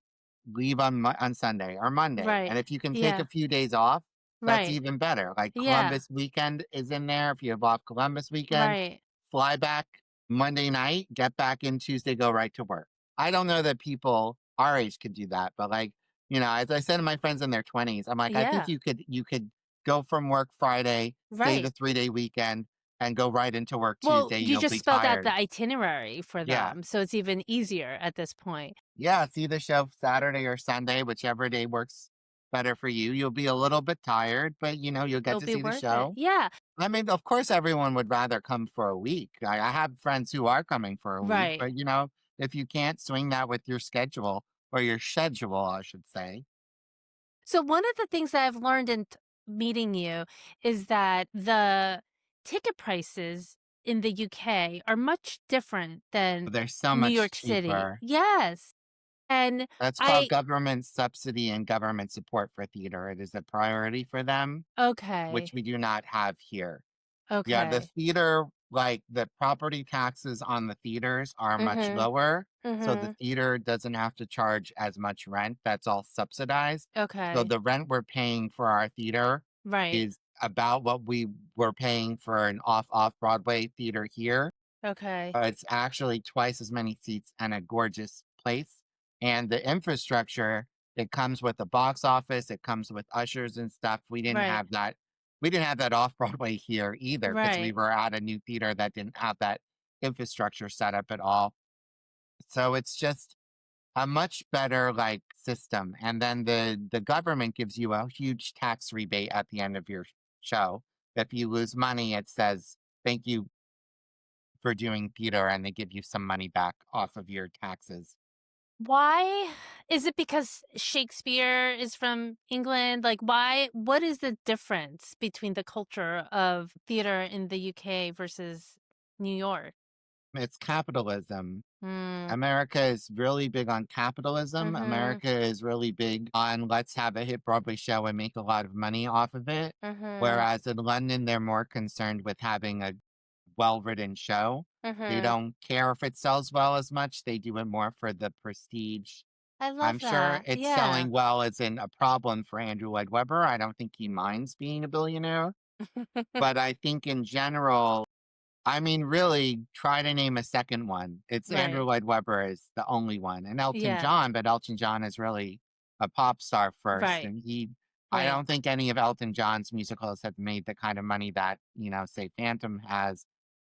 leave on Sunday or Monday. right. And if you can take a Yeah, few days off, that's right. even better. Like Yeah, Columbus weekend is in there. If you have off Columbus weekend, right. fly back Monday night, get back in Tuesday, go right to work. I don't know that people our age could do that, but as I said to my friends in their 20s, I'm like, I think Yeah, you could go from work Friday, stay right. the 3-day weekend, and go right into work Well, Tuesday. you You'll just be spelled out the tired. itinerary for Yeah. them, so it's even easier at this point. Yeah. See the show Saturday or Sunday, whichever day works better for you. You'll be a little bit tired, but you'll get It'll to be see the worth it. show. Yeah, I mean, of course, everyone would rather come for a week. I have friends who are coming for a week, right. but if you can't swing that with your schedule or your schedule, I should say. So one of the things that I've learned in meeting you is that the ticket prices in the UK are much different than They're so New much York City. cheaper. Yes. And That's called I government subsidy and government support for theater. It is a priority for them, which okay. we do not have here. Yeah, the Okay. theater, the property taxes on the theaters are much Mhm. lower. So the Mhm. theater doesn't have to charge as much rent. That's all subsidized. So Okay. the rent we're paying for our theater Right. is about what we were paying for an off Broadway theater here. Okay. It's actually twice as many seats and a gorgeous place. And the infrastructure, it comes with a box office, it comes with ushers and stuff. We didn't Right. have that. We didn't have that off Broadway here either because we Right. were at a new theater that didn't have that infrastructure set up at all. So it's just a much better system. And then the government gives you a huge tax rebate at the end of your show. If you lose money, it says thank you for doing theater and they give you some money back off of your taxes. Why? Is it because Shakespeare is from England? Like, why what is the difference between the culture of theater in the UK versus New York? It's capitalism. Mm. America is really big on capitalism. Mhm. America is really big on let's have a hit Broadway show and make a lot of money off of it. Mhm. Whereas in London, they're more concerned with having a well written show. They Mhm. don't care if it sells well as much. They do it more for the prestige. I I'm love sure that. it's Yeah. selling well isn't a problem for Andrew Lloyd Webber. I don't think he minds being a billionaire. But I think in general, I mean, really, try to name a second one. It's Andrew Right. Lloyd Webber is the only one, and Elton Yeah. John, but Elton John is really a pop star first, Right. and I Right. don't think any of Elton John's musicals have made the kind of money that, say Phantom has.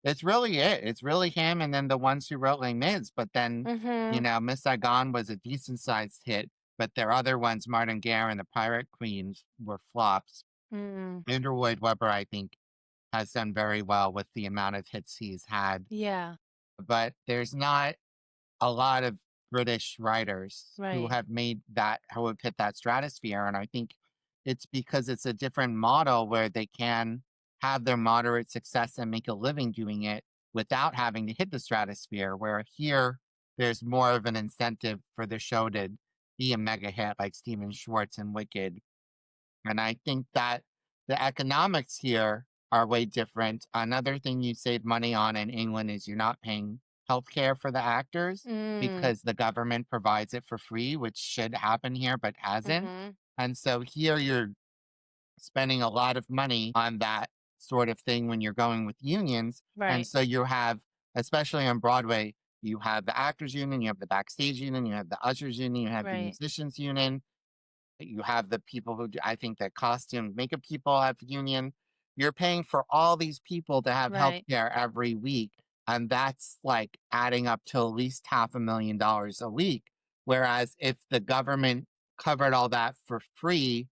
It's really it. It's really him, and then the ones who wrote Les Mis, but then, Mhm. Miss Saigon was a decent sized hit, but their other ones, Martin Guerre and the Pirate Queens, were flops. Mm. Andrew Lloyd Webber, I think, has done very well with the amount of hits he's had, Yeah. but there's not a lot of British writers who Right. have who have hit that stratosphere. And I think it's because it's a different model where they can have their moderate success and make a living doing it without having to hit the stratosphere. Where here, there's more of an incentive for the show to be a mega hit like Steven Schwartz and Wicked, and I think that the economics here are way different. Another thing you save money on in England is you're not paying healthcare for the actors Mm. because the government provides it for free, which should happen here but hasn't. Mhm. And so here you're spending a lot of money on that sort of thing when you're going with unions. And Right. so you have, especially on Broadway, you have the actors union, you have the backstage union, you have the ushers union, you have the Right. musicians union, you have the people who do, I think the costume makeup people have union. You're paying for all these people to have health Right. care every week. And that's like adding up to at least $500,000 a week. Whereas if the government covered all that for free,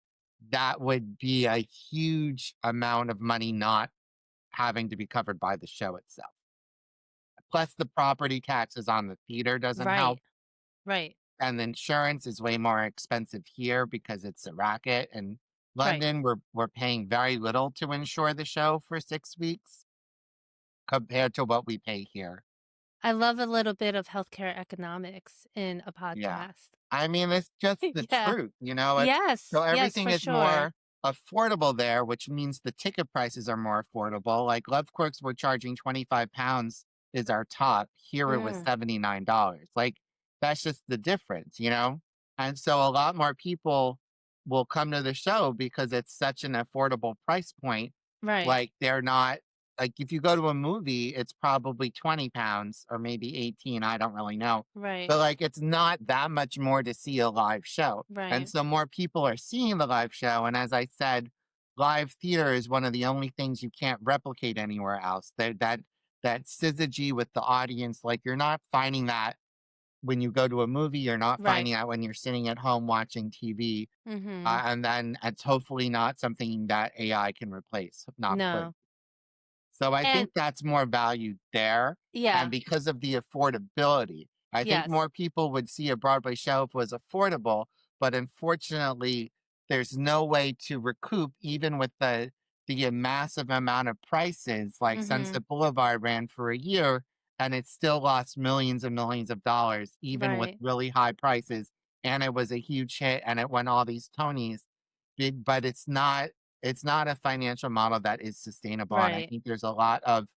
that would be a huge amount of money not having to be covered by the show itself. Plus the property taxes on the theater doesn't help. Right. Right. And the insurance is way more expensive here because it's a racket. In Right. London, we're paying very little to insure the show for 6 weeks compared to what we pay here. I love a little bit of healthcare economics in a Yeah. podcast. I mean, it's just the Yeah. truth, you know? So Yes. Yes, everything for is sure. more affordable there, which means the ticket prices are more affordable. Like Love Quirks, we're charging £25 is our top. Here it was Mm. $79. Like that's just the difference, you know? And so a lot more people will come to the show because it's such an affordable price point. Right. Like they're not like if you go to a movie, it's probably £20 or maybe 18. I don't really know, Right. but like it's not that much more to see a live show. And Right. so more people are seeing the live show. And as I said, live theater is one of the only things you can't replicate anywhere else. That syzygy with the audience, like you're not finding that when you go to a movie, you're not Right. finding out when you're sitting at home watching TV. Mhm. And then it's hopefully not something that AI can replace, not quick. No. So I And think that's more value there. And yeah. because of the affordability, I think Yes. more people would see a Broadway show if it was affordable. But unfortunately, there's no way to recoup, even with the massive amount of prices. Like Mhm. Sunset Boulevard ran for a year and it still lost millions and millions of dollars, even with Right. really high prices. And it was a huge hit and it won all these Tonys. But it's not a financial model that is sustainable. And I Right. think there's a lot of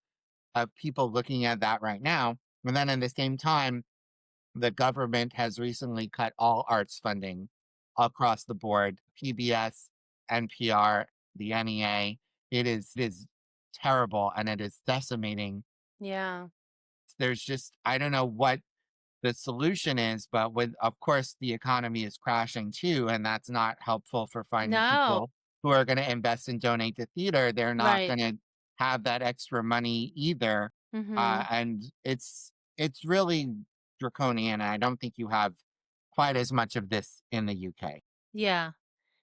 people looking at that right now. And then at the same time, the government has recently cut all arts funding across the board, PBS, NPR, the NEA. It is terrible and it is decimating. Yeah. There's just I don't know what the solution is, but with of course the economy is crashing too, and that's not helpful for finding No. people who are going to invest and donate to theater. They're not Right. going to have that extra money either, Mhm. and it's really draconian. I don't think you have quite as much of this in the UK. Yeah.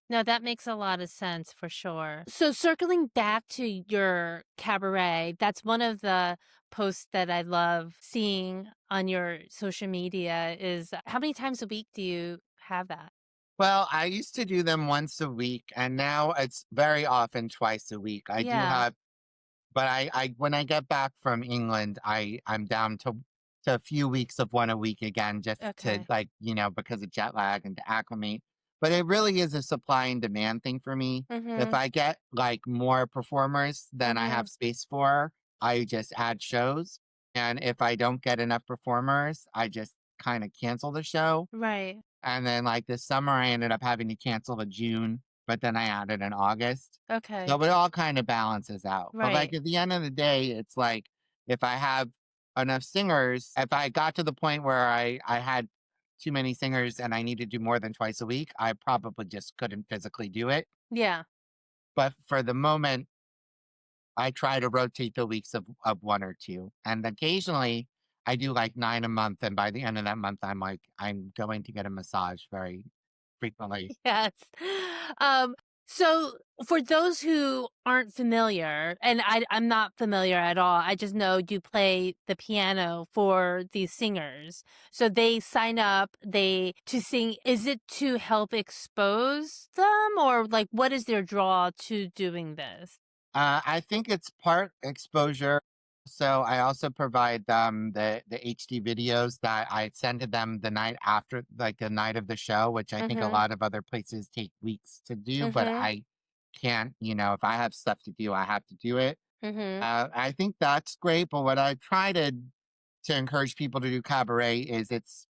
No, that makes a lot of sense for sure. So circling back to your cabaret, that's one of the posts that I love seeing on your social media is how many times a week do you have that? Well, I used to do them once a week, and now it's very often twice a week. I do Yeah. have But I when I get back from England, I'm down to a few weeks of 1 a week again just to, Okay. like, because of jet lag and to acclimate. But it really is a supply and demand thing for me. If Mhm. I get, like, more performers than I have Mhm. space for, I just add shows, and if I don't get enough performers, I just kinda cancel the show. Right. And then, like, this summer, I ended up having to cancel the June, but then I added in August. Okay. So it all kind of balances out. But, like, Right. at the end of the day, it's like, if I have enough singers if I got to the point where I had too many singers and I need to do more than twice a week, I probably just couldn't physically do it. Yeah. But for the moment, I try to rotate the weeks of 1 or 2, and occasionally, I do, like, 9 a month, and by the end of that month, I'm like, I'm going to get a massage very frequently. Yes. Um, so for those who aren't familiar, and I'm not familiar at all, I just know you play the piano for these singers. So they sign up, they to sing. Is it to help expose them, or like what is their draw to doing this? I think it's part exposure. So I also provide them the HD videos that I send to them the night after, like the night of the show, which I think a Mm-hmm. lot of other places take weeks to do, but Mm-hmm. I can't, if I have stuff to do, I have to do it. Mm-hmm. I think that's great, but what I try to encourage people to do cabaret is it's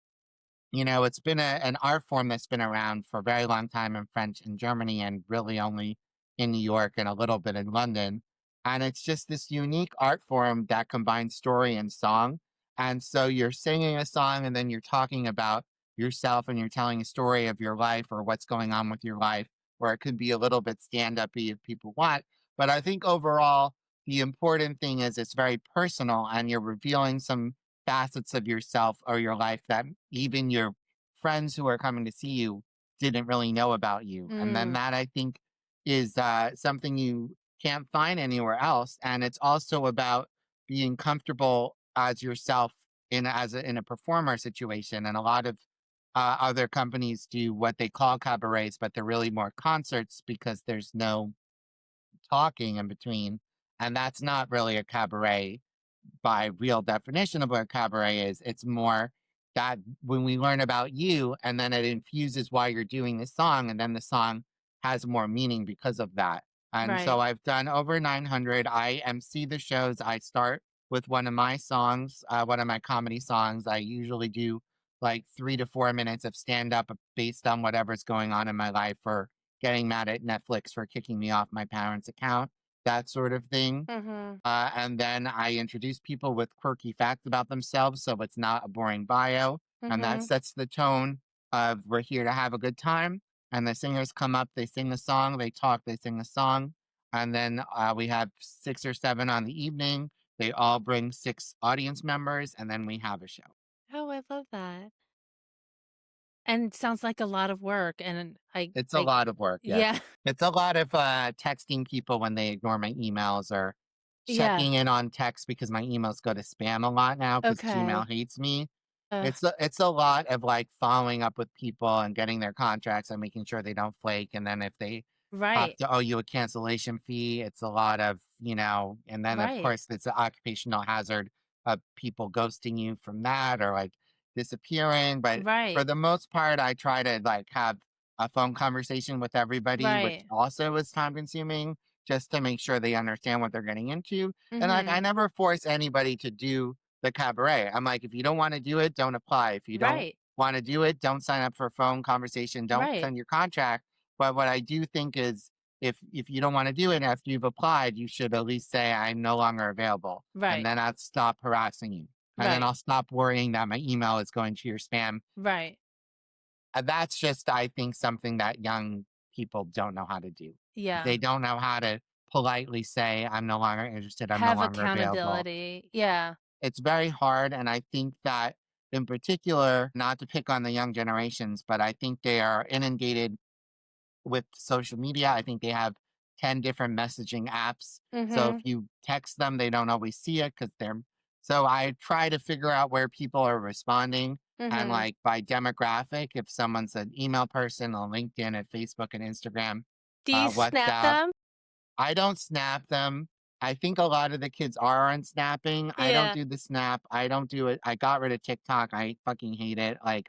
been an art form that's been around for a very long time in French and Germany and really only in New York and a little bit in London. And it's just this unique art form that combines story and song. And so you're singing a song and then you're talking about yourself and you're telling a story of your life or what's going on with your life, or it could be a little bit stand up if people want. But I think overall, the important thing is it's very personal and you're revealing some facets of yourself or your life that even your friends who are coming to see you didn't really know about you. And then Mm. that I think is something you can't find anywhere else. And it's also about being comfortable as yourself in a performer situation. And a lot of other companies do what they call cabarets, but they're really more concerts because there's no talking in between. And that's not really a cabaret by real definition of what a cabaret is. It's more that when we learn about you and then it infuses why you're doing the song, and then the song has more meaning because of that. And so Right. I've done over 900. I MC the shows. I start with one of my songs, one of my comedy songs. I usually do like 3 to 4 minutes of stand up based on whatever's going on in my life or getting mad at Netflix for kicking me off my parents' account, that sort of thing. Mm-hmm. And then I introduce people with quirky facts about themselves, so it's not a boring bio. And that Mm-hmm. sets the tone of we're here to have a good time. And the singers come up, they sing a song, they talk, they sing a song. And then we have 6 or 7 on the evening. They all bring 6 audience members, and then we have a show. Oh, I love that. And sounds like a lot of work, and It's a I lot of work, yes. yeah, It's a lot of texting people when they ignore my emails or yeah, checking in on text because my emails go to spam a lot now because okay. Gmail hates me. Ugh, It's a lot of like following up with people and getting their contracts and making sure they don't flake. And then if they have right, to owe you a cancellation fee, it's a lot of, and then of right, course it's an occupational hazard of people ghosting you from that or like disappearing. But for right, the most part, I try to like have a phone conversation with everybody, which right. also is time consuming just to make sure they understand what they're getting into. And like I Mhm, never force anybody to do the cabaret. I'm like, if you don't want to do it, don't apply. If you don't right, want to do it, don't sign up for a phone conversation. Don't right, send your contract. But what I do think is if you don't want to do it after you've applied, you should at least say I'm no longer available. And right, then I'll stop harassing you. And then right, I'll stop worrying that my email is going to your spam. right. And that's just, I think, something that young people don't know how to do. Yeah. They don't know how to politely say, I'm no longer interested, I'm no Have longer available. accountability. Yeah. It's very hard. And I think that, in particular, not to pick on the young generations, but I think they are inundated with social media. I think they have 10 different messaging apps. So if Mhm. you text them, they don't always see it because they're. So I try to figure out where people are responding and Mhm. like by demographic, if someone's an email person on LinkedIn and Facebook and Instagram, Do you snap WhatsApp, them? I don't snap them. I think a lot of the kids are on snapping. I don't Yeah. do the snap. I don't do it. I got rid of TikTok. I fucking hate it. Like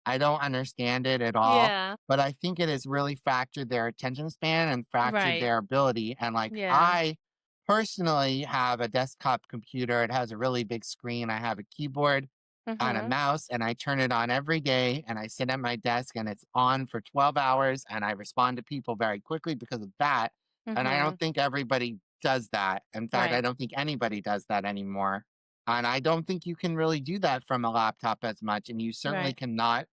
I don't understand it at all. Yeah. But I think it has really fractured their attention span and fractured Right. their ability. And like Yeah. I personally have a desktop computer. It has a really big screen. I have a keyboard and a Mhm. mouse and I turn it on every day and I sit at my desk and it's on for 12 hours and I respond to people very quickly because of that, and I don't Mhm. think everybody does that. In fact, I Right. don't think anybody does that anymore. And I don't think you can really do that from a laptop as much. And you certainly Right. cannot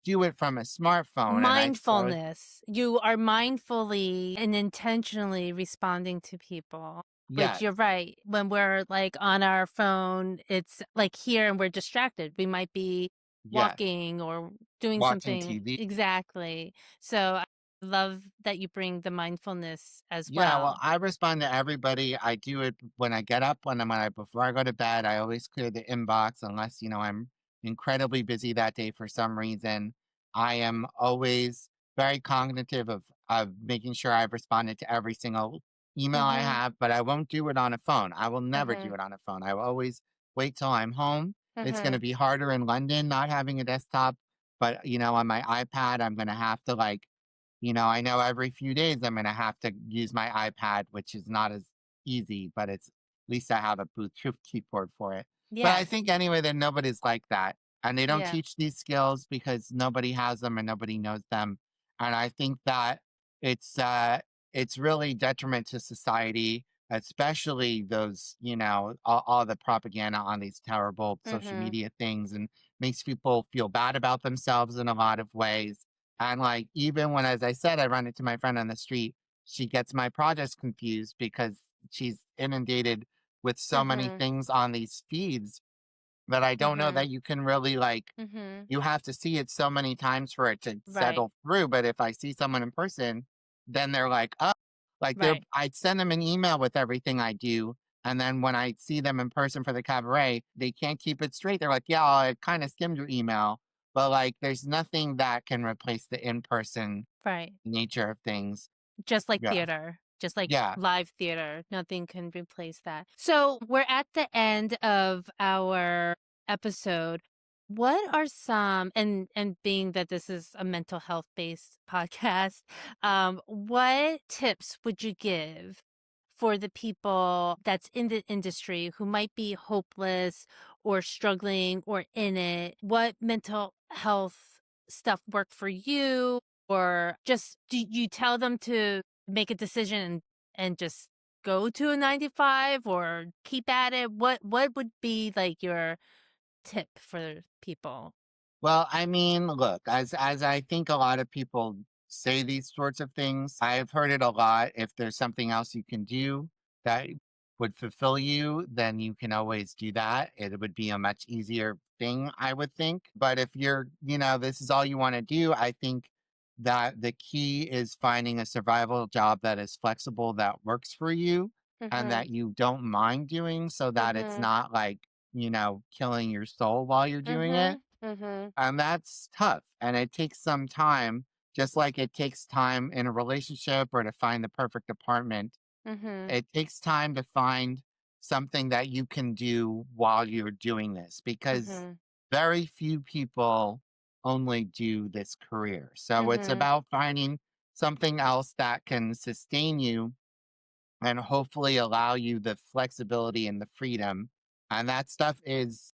do it from a smartphone. And I so Mindfulness. You are mindfully and intentionally responding to people, which yes, you're right. When we're like on our phone, it's like here and we're distracted. We might be yes. walking or doing Watching something. TV. Exactly. So I love that you bring the mindfulness as Yeah, well, well. I respond to everybody. I do it when I get up, when I before I go to bed. I always clear the inbox unless, I'm incredibly busy that day for some reason. I am always very cognitive of making sure I've responded to every single email I Mhm. have, but I won't do it on a phone. I will never do Mhm. it on a phone. I will always wait till I'm home. It's going to Mhm. be harder in London not having a desktop, but on my iPad, I'm going to have to like I know every few days I'm going to have to use my iPad, which is not as easy, but it's at least I have a Bluetooth keyboard for it. But I Yes. think anyway that nobody's like that. And they don't Yeah. teach these skills because nobody has them and nobody knows them. And I think that it's uh it's really detriment to society, especially those, all the propaganda on these terrible social Mhm. media things and makes people feel bad about themselves in a lot of ways, and like even when, as I said, I run into my friend on the street, she gets my projects confused because she's inundated with so many Mhm. things on these feeds that I don't know Mhm. that you can really like Mhm. you have to see it so many times for it to Right. settle through. But if I see someone in person, then they're like, oh, like Right. I'd send them an email with everything I do. And then when I see them in person for the cabaret, they can't keep it straight. They're like, yeah, I kind of skimmed your email. But like, there's nothing that can replace the in person Right. nature of things. Just like Yeah. theater, just like Yeah. live theater, nothing can replace that. So, we're at the end of our episode. What are some, and being that this is a mental health-based podcast, what tips would you give for the people that's in the industry who might be hopeless or struggling or in it? What mental health stuff worked for you? Or just do you tell them to make a decision and just go to a 9 to 5 or keep at it? What would be like your tip for people? Well, I mean, look, as I think a lot of people say these sorts of things, I've heard it a lot. If there's something else you can do that would fulfill you, then you can always do that. It would be a much easier thing, I would think. But if this is all you want to do, I think that the key is finding a survival job that is flexible, that works for you, and Mhm. that you don't mind doing so that it's Mhm. not like, killing your soul while you're doing it, Mhm. Mhm. and that's tough. And it takes some time, just like it takes time in a relationship or to find the perfect apartment. Mhm. It takes time to find something that you can do while you're doing this because Mhm. very few people only do this career. So it's Mhm. about finding something else that can sustain you and hopefully allow you the flexibility and the freedom. And that stuff is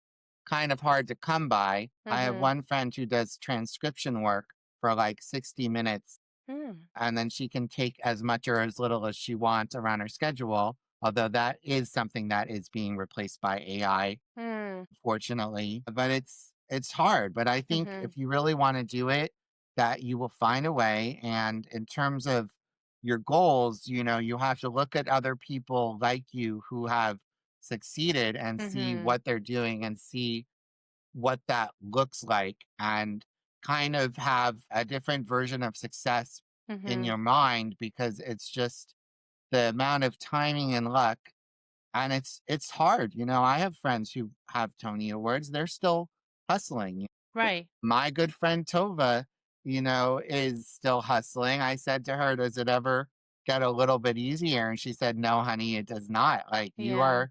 kind of hard to come by. I have Mhm. one friend who does transcription work for like 60 minutes, Mm. and then she can take as much or as little as she wants around her schedule. Although that is something that is being replaced by AI, Mm. fortunately. But it's hard. But I think Mhm. if you really want to do it, that you will find a way. And in terms of your goals, you have to look at other people like you who have succeeded and see Mhm. what they're doing and see what that looks like and kind of have a different version of success in Mhm. your mind because it's just the amount of timing and luck. And it's hard. I have friends who have Tony Awards. They're still hustling. Right. My good friend Tova, is still hustling. I said to her, "Does it ever get a little bit easier?" And she said, "No, honey, it does not. Like Yeah.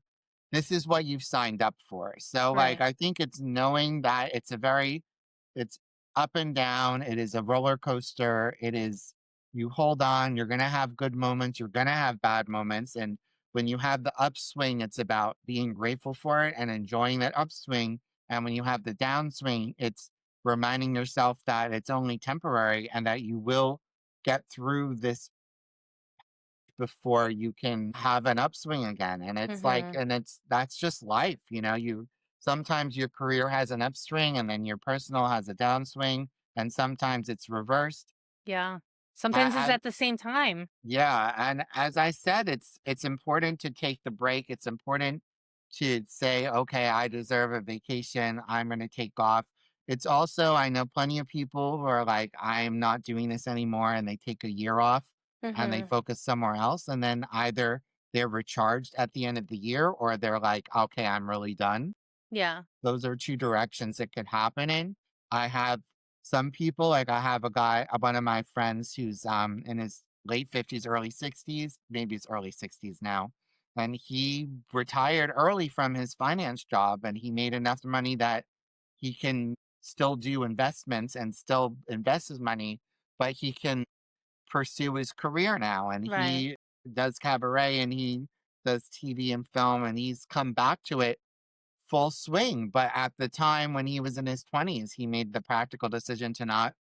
this is what you've signed up for." So like Right. I think it's knowing that it's up and down. It is a roller coaster. It is you hold on, you're gonna have good moments, you're gonna have bad moments. And when you have the upswing, it's about being grateful for it and enjoying that upswing. And when you have the downswing, it's reminding yourself that it's only temporary and that you will get through this before you can have an upswing again. And it's like, Mhm. and that's just life. You sometimes your career has an upswing and then your personal has a downswing, and sometimes it's reversed. Yeah. Sometimes it's A- at the same time. yeah, and as I said, it's important to take the break. It's important to say, okay, I deserve a vacation. I'm going to take off. It's also, I know plenty of people who are like, I'm not doing this anymore, and they take a year off and they Mhm. focus somewhere else, and then either they're recharged at the end of the year or they're like, okay, I'm really done. Yeah. Those are 2 directions it could happen in. I have some people, like I have one of my friends who's, in his late 50s, early 60s, maybe it's early 60s now, and he retired early from his finance job, and he made enough money that he can still do investments and still invest his money, but he can pursue his career now, and Right. he does cabaret, and he does TV and film, and he's come back to it full swing. But at the time when he was in his 20s, he made the practical decision to not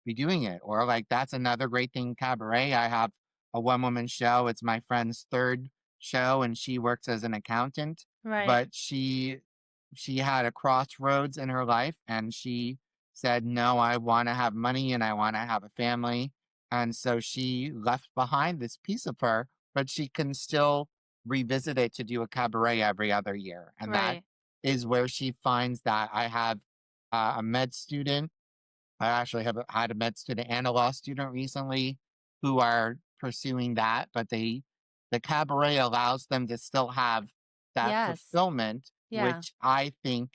be doing it. Or like that's another great thing, cabaret. I have a one woman show. It's my friend's third show, and she works as an accountant, Right. but she had a crossroads in her life, and she said, "No, I want to have money and I want to have a family." And so she left behind this piece of her, but she can still revisit it to do a cabaret every other year. And that Right. is where she finds that. I have a med student. I actually have had a med student and a law student recently who are pursuing that, but the cabaret allows them to still have that Yes. fulfillment, Yeah. which I think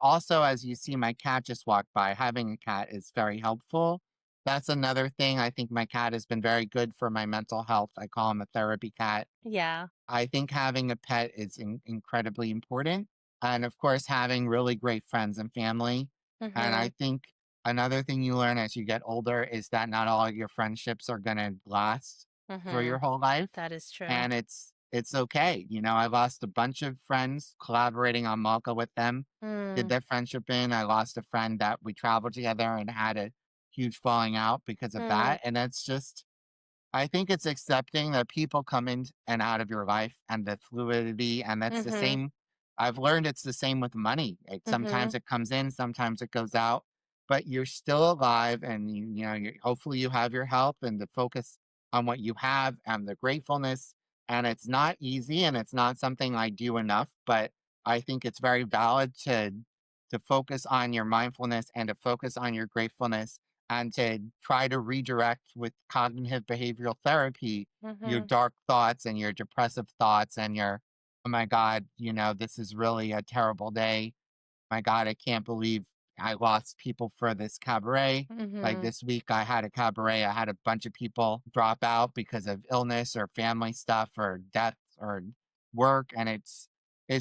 also, as you see my cat just walk by, having a cat is very helpful. That's another thing. I think my cat has been very good for my mental health. I call him a therapy cat. Yeah. I think having a pet is incredibly important. And of course, having really great friends and family. And I Mhm. think another thing you learn as you get older is that not all your friendships are going to last for your Mhm. whole life. That is true. And it's okay. I lost a bunch of friends collaborating on Malka with them. Did Mm. that friendship in. I lost a friend that we traveled together and had a huge falling out because of Mm. that. And that's just I think it's accepting that people come in and out of your life and the fluidity, and that's the Mhm. same. I've learned it's the same with money. Sometimes Mhm. it comes in, sometimes it goes out, but you're still alive, and hopefully you have your health and the focus on what you have and the gratefulness. And it's not easy, and it's not something I do enough, but I think it's very valid to focus on your mindfulness and to focus on your gratefulness and to try to redirect with cognitive behavioral therapy your Mhm. dark thoughts and your depressive thoughts and your, oh my God, this is really a terrible day. My God, I can't believe I lost people for this cabaret. Like Mhm. this week, I had a cabaret. I had a bunch of people drop out because of illness or family stuff or death or work. And it's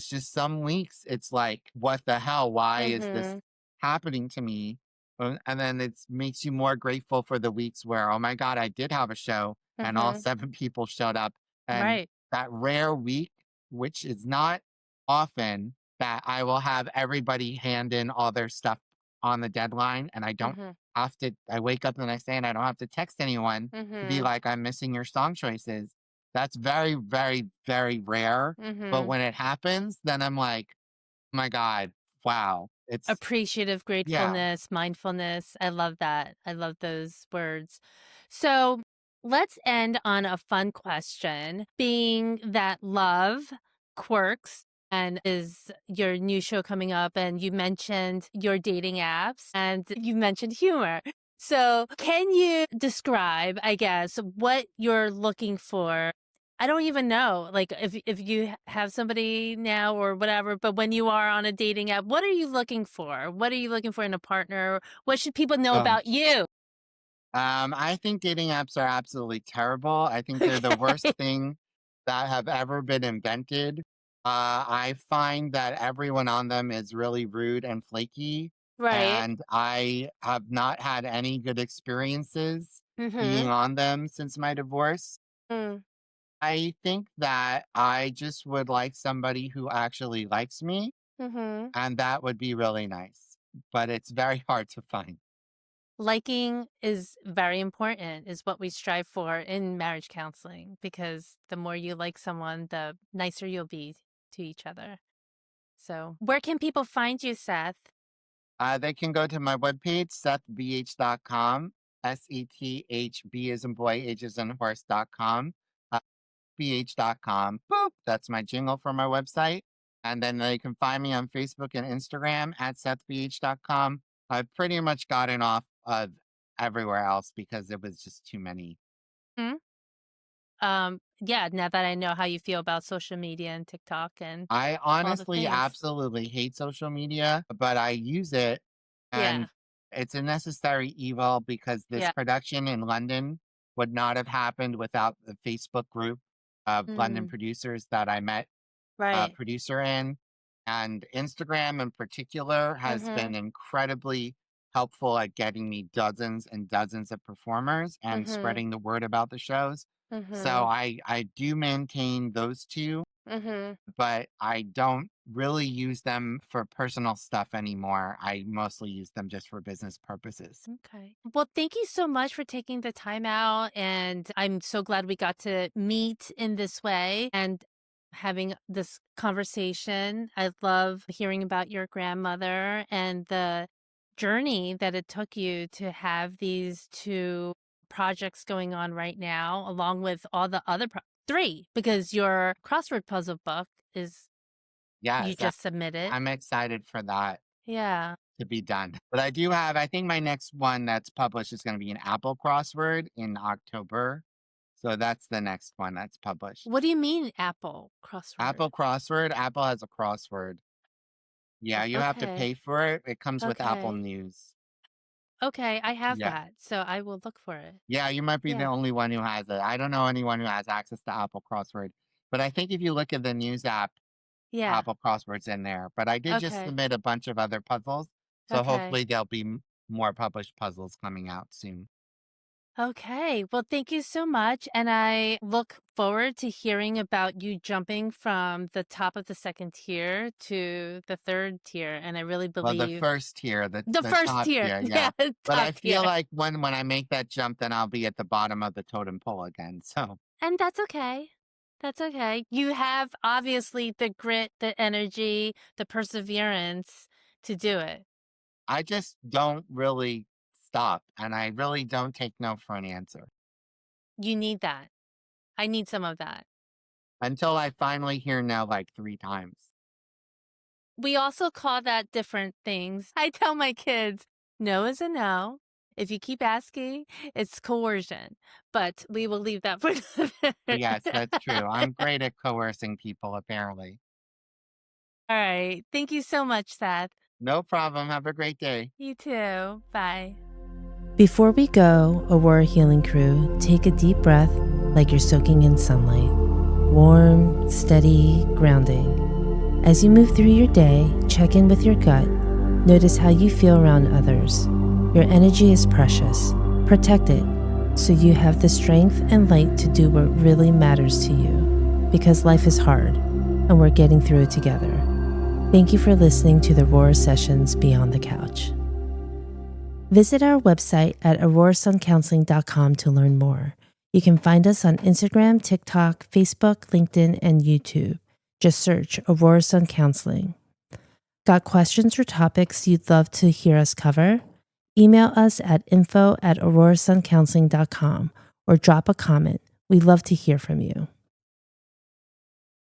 just some weeks it's like, what the hell? Why is this Mhm. happening to me? And then it makes you more grateful for the weeks where, oh my God, I did have a show and all Mhm. 7 people showed up. And Right. that rare week, which is not often, that I will have everybody hand in all their stuff on the deadline, and I don't Mhm. have to I wake up the next day and I don't have to text anyone to be Mhm. like, "I'm missing your song choices." That's very, very, very rare, but Mhm. when it happens, then I'm like, "My God, wow." Appreciative Yeah. gratefulness, mindfulness. I love that. I love those words. So let's end on a fun question, being that Love Quirks and is your new show coming up, and you mentioned your dating apps and you mentioned humor. So can you describe, I guess, what you're looking for? I don't even know, like, if you have somebody now or whatever, but when you are on a dating app, what are you looking for? What are you looking for in a partner? What should people know Um, about you? I think dating apps are absolutely terrible. I think they're the worst Okay. thing that have ever been invented. I find that everyone on them is really rude and flaky, Right. and I have not had any good experiences being Mhm. on them since my divorce. Mm. I think that I just would like somebody who actually likes me, Mhm. and that would be really nice. But it's very hard to find. Liking is very important, is what we strive for in marriage counseling, because the more you like someone, the nicer you'll be to each other. So, where can people find you, Seth? They can go to my webpage, sethbh.com, SETHB as in boy, H as in horse.com, bh.com. Boop. That's my jingle for my website. And then they can find me on Facebook and Instagram at sethbh.com. I've pretty much gotten off of everywhere else because it was just too many. Hmm? Yeah, now that I know how you feel about social media and TikTok and I all the honestly things. absolutely hate social media, but I use it Yeah. and it's a necessary evil because this Yeah. production in London would not have happened without the Facebook group of London Mm, producers that I met a right. producer in. And Instagram in particular has Mhm. been incredibly helpful at getting me dozens and dozens of performers and Mhm. spreading the word about the shows. So Mhm. I do maintain those two, Mhm. but I don't really use them for personal stuff anymore. I mostly use them just for business purposes. Okay. Well, thank you so much for taking the time out. And I'm so glad we got to meet in this way and having this conversation. I love hearing about your grandmother and the journey that it took you to have these two projects going on right now, along with all the other three, because your crossword puzzle book is you Yes, just submitted. I'm excited for that Yeah. to be done. But I do have, I think my next one that's published is going to be an Apple crossword in October. So that's the next one that's published. What do you mean, Apple crossword? Apple crossword, Apple has a crossword. Yeah, you have to Okay. pay for it. It comes with Apple Okay. News. Okay, I have Yeah. that, so I will look for it. Yeah, you might be the Yeah. only one who has it. I don't know anyone who has access to Apple crossword. But I think if you look at the news app, Yeah. Apple crosswords in there. But I did just Okay. submit a bunch of other puzzles. So Okay. hopefully there'll be more published puzzles coming out soon. Okay. Well, thank you so much, and I look forward to hearing about you jumping from the top of the second tier to the third tier, and I really Well, the believe first tier, the the first top tier. tier, Yeah, yeah. But top I tier. feel like when I make that jump, then I'll be at the bottom of the totem pole again. So And that's okay. That's okay. You have obviously the grit, the energy, the perseverance to do it. I just don't really stop, and I really don't take no for an answer You need that. I need some of that. until I finally hear no like 3 times. We also call that different things. I tell my kids, no is a no. If you keep asking, it's coercion. But we will leave that for another. Yes, that's true. I'm great at coercing people, apparently. All right. Thank you so much, Seth. No problem. Have a great day. You too. Bye. Before we go, Aurora Healing Crew, take a deep breath like you're soaking in sunlight. Warm, steady, grounding. As you move through your day, check in with your gut. Notice how you feel around others. Your energy is precious. Protect it so you have the strength and light to do what really matters to you. Because life is hard, and we're getting through it together. Thank you for listening to the Aurora Sessions Beyond the Couch. Visit our website at aurorasuncounseling.com to learn more. You can find us on Instagram, TikTok, Facebook, LinkedIn, and YouTube. Just search Aurora Sun Counseling. Got questions or topics you'd love to hear us cover? Email us at info@aurorasuncounseling.com or drop a comment. We'd love to hear from you.